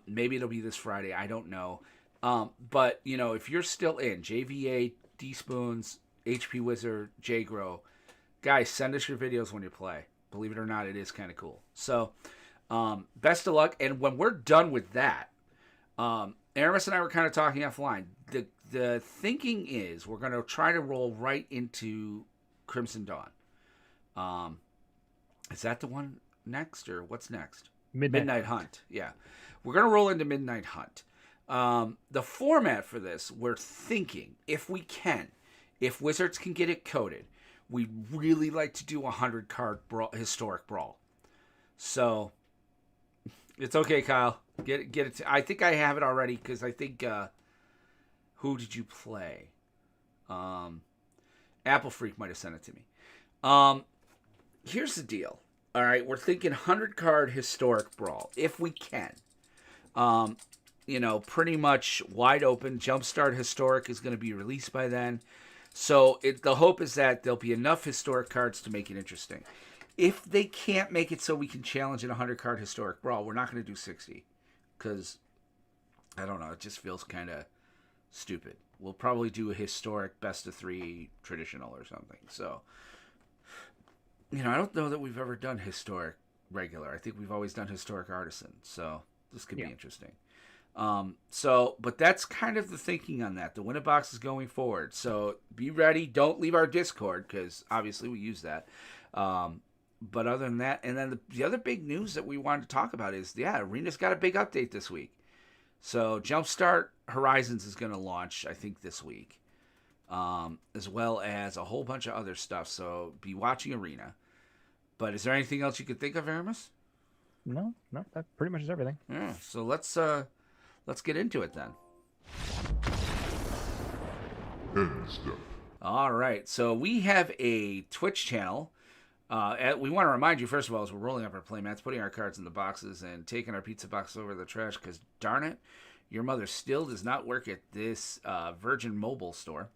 Maybe it'll be this Friday. I don't know. But, you know, if you're still in JVA, D Spoons, HP Wizard, J Grow, guys, send us your videos when you play. Believe it or not, it is kind of cool. So best of luck. And when we're done with that, Aramis and I were kind of talking offline. The thinking is we're going to try to roll right into Crimson Dawn. Is that the one next, or what's next? Midnight Hunt. Yeah. We're going to roll into Midnight Hunt. The format for this, we're thinking, if we can, if Wizards can get it coded, we'd really like to do a 100-card historic brawl. So, it's okay, Kyle. Get it. I think I have it already, because I think, who did you play? Apple Freak might have sent it to me. Here's the deal. All right, we're thinking 100-card historic brawl, if we can. You know, pretty much wide open. Jumpstart Historic is going to be released by then. So the hope is that there'll be enough historic cards to make it interesting. If they can't make it so we can challenge in a 100-card historic brawl, we're not going to do 60. Because, I don't know, it just feels kind of stupid. We'll probably do a historic best of 3 traditional or something. So, you know, I don't know that we've ever done historic regular. I think we've always done historic artisan. So this could be interesting. But that's kind of the thinking on that. The Winner Box is going forward. So be ready. Don't leave our Discord, because obviously we use that. But other than that, and then the other big news that we wanted to talk about is, Arena's got a big update this week. So Jumpstart Horizons is going to launch, I think, this week. As well as a whole bunch of other stuff. So be watching Arena. But is there anything else you could think of, Aramis? No, that pretty much is everything. Yeah, so let's get into it then. End step. All right, so we have a Twitch channel. We want to remind you, first of all, as we're rolling up our playmats, putting our cards in the boxes, and taking our pizza boxes over the trash, because darn it, your mother still does not work at this Virgin Mobile store,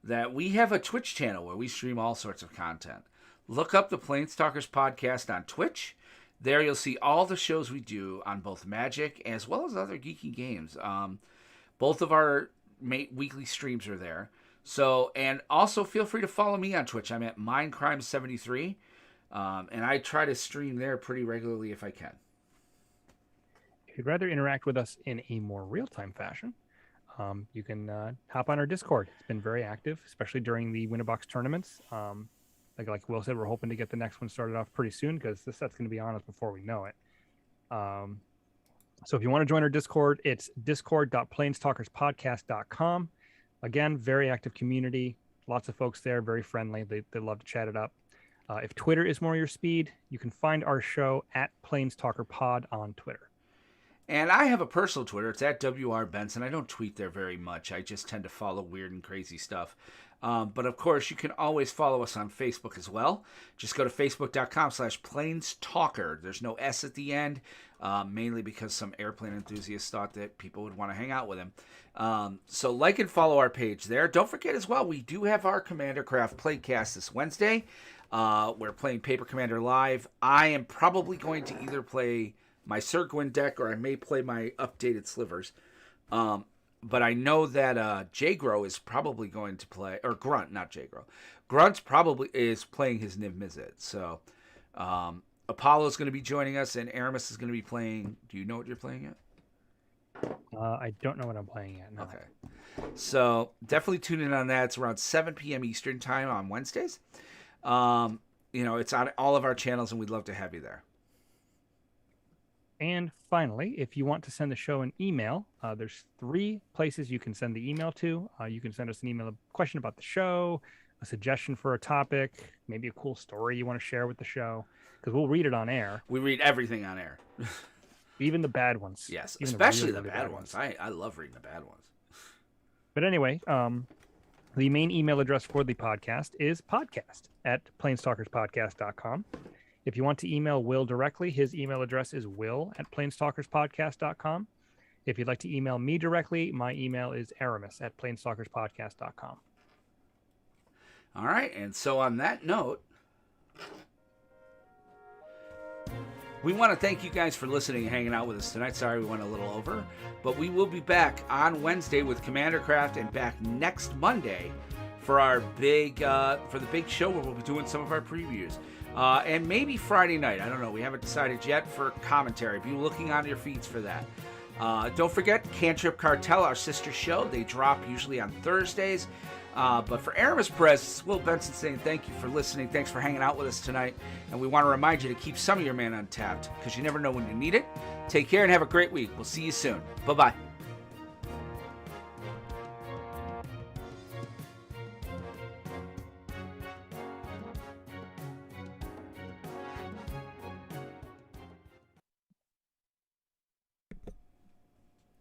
that we have a Twitch channel where we stream all sorts of content. Look up the PlanesTalkers podcast on Twitch. There you'll see all the shows we do on both Magic as well as other geeky games. Both of our weekly streams are there. So, and also feel free to follow me on Twitch. I'm at Mindcrime73. And I try to stream there pretty regularly if I can. If you'd rather interact with us in a more real-time fashion, you can hop on our Discord. It's been very active, especially during the Winner Box tournaments. Like Will said, we're hoping to get the next one started off pretty soon, because this set's going to be on us before we know it. So if you want to join our Discord, it's discord.planestalkerspodcast.com. Again, very active community. Lots of folks there, very friendly. They love to chat it up. If Twitter is more your speed, you can find our show at PlanesTalkerPod on Twitter. And I have a personal Twitter. It's at WR Benson. I don't tweet there very much. I just tend to follow weird and crazy stuff. But of course, you can always follow us on Facebook as well. Just go to facebook.com/PlanesTalker. There's no S at the end, mainly because some airplane enthusiasts thought that people would want to hang out with him. So like and follow our page there. Don't forget as well, we do have our Commander Craft Playcast this Wednesday. We're playing Paper Commander Live. I am probably going to either play my Sir Gwyn deck, or I may play my updated Slivers. But I know that J-Grow is probably going to play, or Grunt, not J-Grow. Grunt probably is playing his Niv Mizzet. So Apollo's going to be joining us, and Aramis is going to be playing. Do you know what you're playing yet? I don't know what I'm playing yet. No. Okay. So definitely tune in on that. It's around 7 p.m. Eastern time on Wednesdays. It's on all of our channels, and we'd love to have you there. And finally, if you want to send the show an email, there's 3 places you can send the email to. You can send us an email, a question about the show, a suggestion for a topic, maybe a cool story you want to share with the show, because we'll read it on air. We read everything on air. Even the bad ones. Yes, Even especially really, the really bad ones. I love reading the bad ones. But anyway, the main email address for the podcast is podcast@planestalkerspodcast.com. If you want to email Will directly, his email address is will@planestalkerspodcast.com. If you'd like to email me directly, my email is aramis@planestalkerspodcast.com. All right, and so on that note, we want to thank you guys for listening and hanging out with us tonight. Sorry we went a little over, but we will be back on Wednesday with Commander Craft and back next Monday for our for the big show where we'll be doing some of our previews. And maybe Friday night. I don't know. We haven't decided yet for commentary. Be looking on your feeds for that. Don't forget Cantrip Cartel, our sister show. They drop usually on Thursdays. But for Aramis Perez, it's Will Benson saying thank you for listening. Thanks for hanging out with us tonight. And we want to remind you to keep some of your mana untapped because you never know when you need it. Take care and have a great week. We'll see you soon. Bye-bye.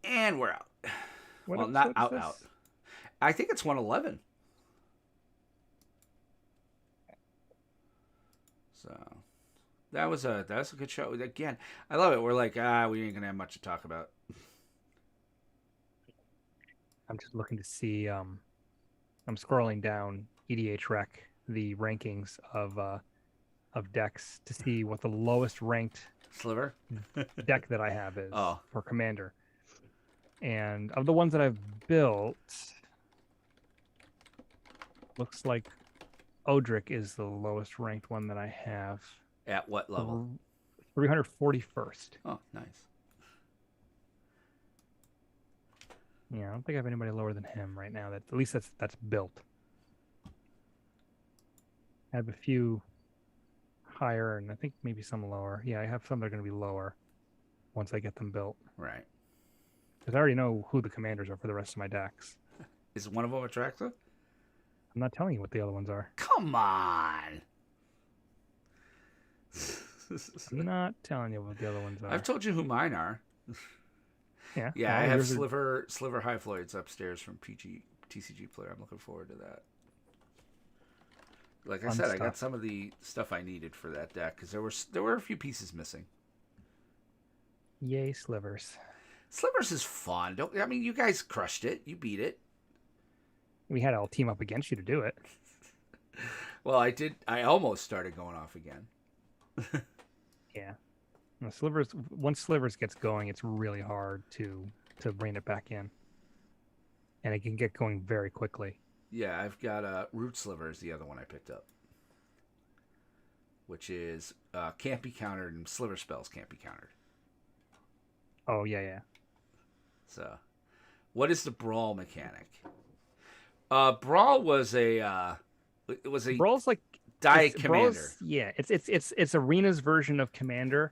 And we're out. Well, not out. I think it's 111. So that's a good show. Again, I love it. We're like, we ain't gonna have much to talk about. I'm just looking to see. I'm scrolling down EDH Rec, the rankings of decks to see what the lowest ranked Sliver deck that I have is Oh. for Commander. And of the ones that I've built, looks like Odric is the lowest ranked one that I have. At what level? 341st. Oh, nice. Yeah, I don't think I have anybody lower than him right now. That at least that's built. I have a few higher, and I think maybe some lower. Yeah, I have some that are going to be lower once I get them built. Right. Because I already know who the commanders are for the rest of my decks. Is one of them Atraxa? I'm not telling you what the other ones are. Come on. I'm not telling you what the other ones are. I've told you who mine are. Yeah. Yeah, I have Sliver Highfloids upstairs from TCG Player. I'm looking forward to that. Like I said, I got some of the stuff I needed for that deck because there were a few pieces missing. Yay, Slivers. Slivers is fun. You guys crushed it. You beat it. We had to all team up against you to do it. Well, I did. I almost started going off again. Yeah. No, Slivers. Once Slivers gets going, it's really hard to bring it back in, and it can get going very quickly. Yeah, I've got Root Sliver is the other one I picked up, which is can't be countered and Sliver spells can't be countered. Oh yeah. So, what is the Brawl mechanic? Brawl was Brawl's like Diet Commander. It's Arena's version of Commander.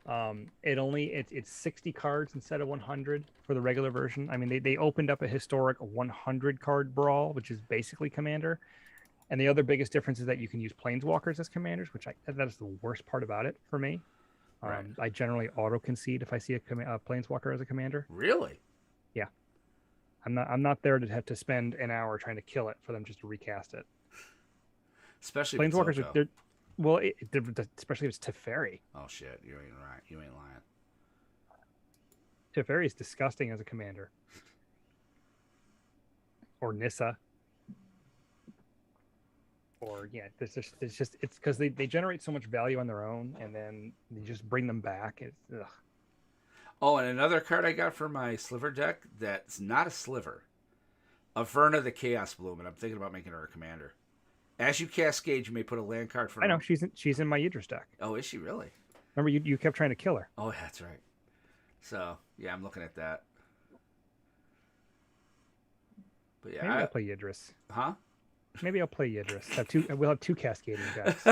It's 60 cards instead of 100 for the regular version. I mean, they opened up a historic 100 card Brawl, which is basically Commander. And the other biggest difference is that you can use Planeswalkers as commanders, which that is the worst part about it for me. Right. I generally auto concede if I see a Planeswalker as a commander. Really? Yeah. I'm not there to have to spend an hour trying to kill it for them just to recast it. Especially Planeswalkers especially if it's Teferi. Oh shit, you ain't right. You ain't lying. Teferi is disgusting as a commander. Or Nissa. Or it's because they generate so much value on their own, and then you just bring them back. Ugh. Oh, and another card I got for my Sliver deck that's not a Sliver. Averna the Chaos Bloom, and I'm thinking about making her a commander. As you cascade, you may put a land card for. I know she's in my Yidris deck. Oh, is she really? Remember you kept trying to kill her. Oh, that's right. So yeah, I'm looking at that. But yeah, maybe I'll play Yidris. Huh? Maybe I'll play Yidris. We'll have two cascading decks.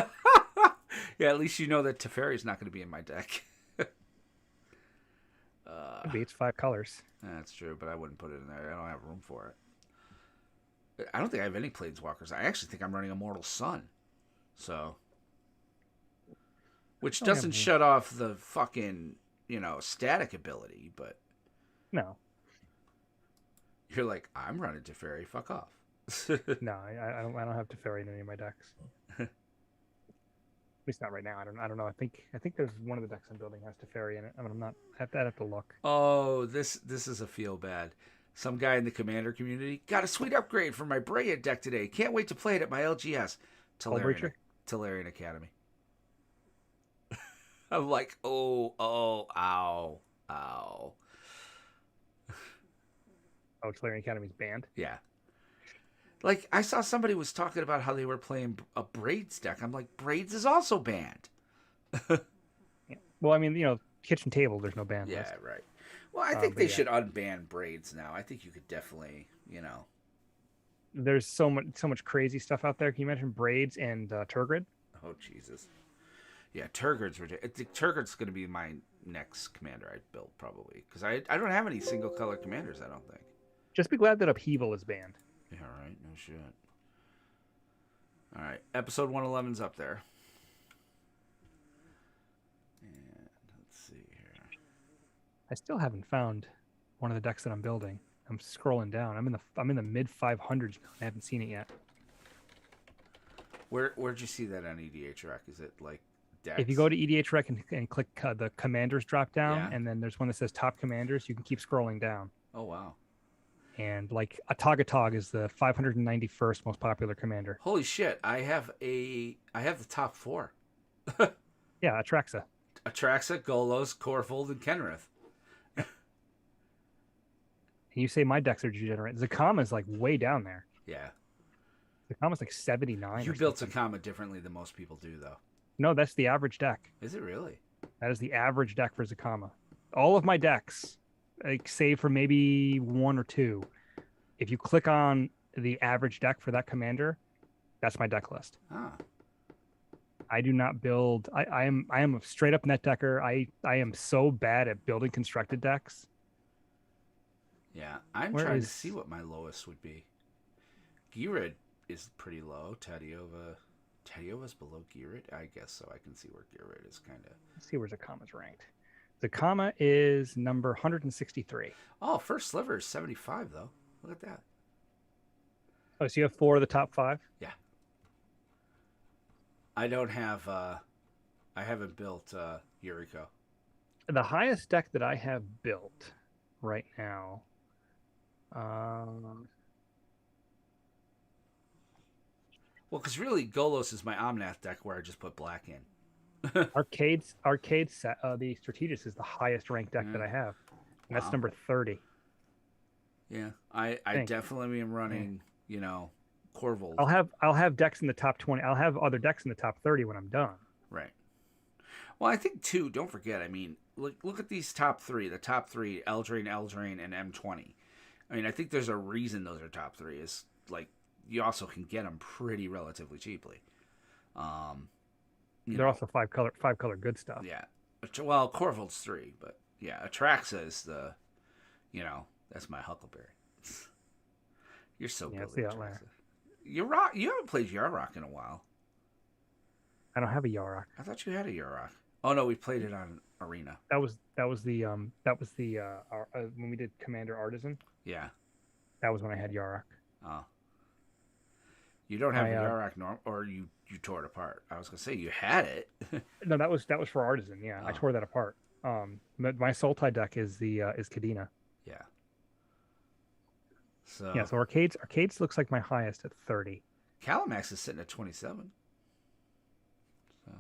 Yeah, at least you know that Teferi's not going to be in my deck. Maybe it's 5 colors. That's true, but I wouldn't put it in there. I don't have room for I don't think I have any Planeswalkers. I actually think I'm running Immortal Sun. So, which doesn't shut off the fucking, static ability, but No. you're like, I'm running Teferi, fuck off. No, I don't have Teferi in any of my decks. At least not right now. I don't know. I think there's one of the decks I'm building has Teferi in it. I mean, I'm not. I'd have to look. Oh, this is a feel bad. Some guy in the Commander community got a sweet upgrade for my Brea deck today. Can't wait to play it at my LGS. Tolarian Academy. I'm like, ow. Oh, Tolarian Academy's banned? Yeah. Like, I saw somebody was talking about how they were playing a Braids deck. I'm like, Braids is also banned. Yeah. Well, I mean, kitchen table, there's no ban Yeah, list. right. Well, I think they should unban Braids now. I think you could definitely, There's so much crazy stuff out there. Can you mention Braids and Turgid? Oh, Jesus. Yeah, Turgid's ridiculous. Turgid's going to be my next commander I build, probably. Because I don't have any single color commanders, I don't think. Just be glad that Upheaval is banned. Yeah, right. No shit. All right. Episode 111's up there. And let's see here. I still haven't found one of the decks that I'm building. I'm scrolling down. I'm in the mid 500s. I haven't seen it yet. Where'd you see that on EDH Rec? Is it like decks? If you go to EDH Rec and click the commanders drop down, Yeah. and then there's one that says top commanders, you can keep scrolling down. Oh, wow. And like Atagatog is the 591st most popular commander. Holy shit. I have the top 4. Yeah, Atraxa. Atraxa, Golos, Corfold, and Kenrith. And you say my decks are degenerate. Zakama's like way down there. Yeah. Zakama's like 79. You built Zakama differently than most people do, though. No, that's the average deck. Is it really? That is the average deck for Zakama. All of my decks, like, save for maybe 1 or 2, if you click on the average deck for that commander, that's my deck list. Ah. I do not build. I am a straight up net decker. I am so bad at building constructed decks. Yeah, I'm trying to see what my lowest would be. Girid is pretty low. Tadiova's below Girid? I guess so. I can see where Girid is kind of. Let's see where Zakama's ranked. Zakama is number 163. Oh, first sliver is 75, though. Look at that. Oh, so you have 4 of the top 5? Yeah. I don't have, I haven't built Yuriko. The highest deck that I have built right now. Well, because really, Golos is my Omnath deck where I just put black in. Arcade set. The Strategist is the highest ranked deck that I have. And that's number 30. Yeah, I definitely am running, Corvold. I'll have decks in the top 20. I'll have other decks in the top 30 when I'm done. Right. Well, I think too. Don't forget. I mean, look at these top 3. The top 3: Eldraine, and M20. I mean, I think there's a reason those are top 3. Is like you also can get them pretty relatively cheaply. They're also five color good stuff. Yeah. Well, Corvold's 3, but yeah, Atraxa is the, that's my Huckleberry. You're so good. It's the outlier. You haven't played Yarok in a while. I don't have a Yarok. I thought you had a Yarok. Oh no, we played it on Arena. That was the when we did Commander Artisan. Yeah. That was when I had Yarok. Oh. You don't have a Yarok or you tore it apart. I was gonna say you had it. No, that was for Artisan. Yeah, I tore that apart. My Sultai deck is Kadena. Yeah. So yeah, so Arcades looks like my highest at 30. Calamax is sitting at 27. So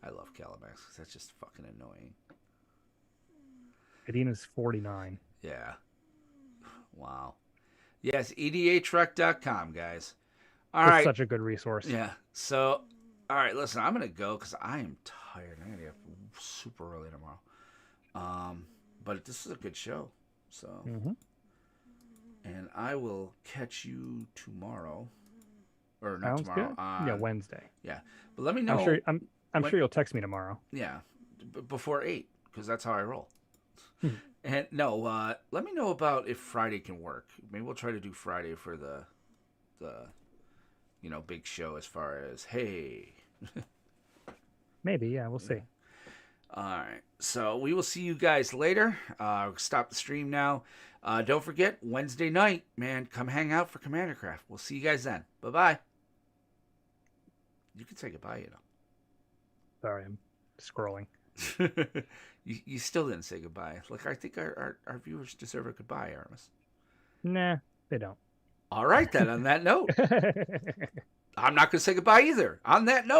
I love Calamax because that's just fucking annoying. Kadena's 49. Yeah. Wow. Yes, edhrec.com, guys. All right. Such a good resource. Yeah. So, all right, listen, I'm going to go because I am tired. I'm going to get up super early tomorrow. But this is a good show. So, and I will catch you tomorrow. Or not Sounds tomorrow. Good. Wednesday. Yeah. But let me know. I'm sure you'll text me tomorrow. Yeah. Before 8, because that's how I roll. And no, let me know about if Friday can work. Maybe we'll try to do Friday for the big show as far as, hey. Maybe, yeah, we'll see. All right. So we will see you guys later. Stop the stream now. Don't forget, Wednesday night, man, come hang out for Commander Craft. We'll see you guys then. Bye-bye. You can say goodbye, Sorry, I'm scrolling. You still didn't say goodbye. Look, I think our viewers deserve a goodbye, Aramis. Nah, they don't. All right, then, on that note. I'm not going to say goodbye either. On that note.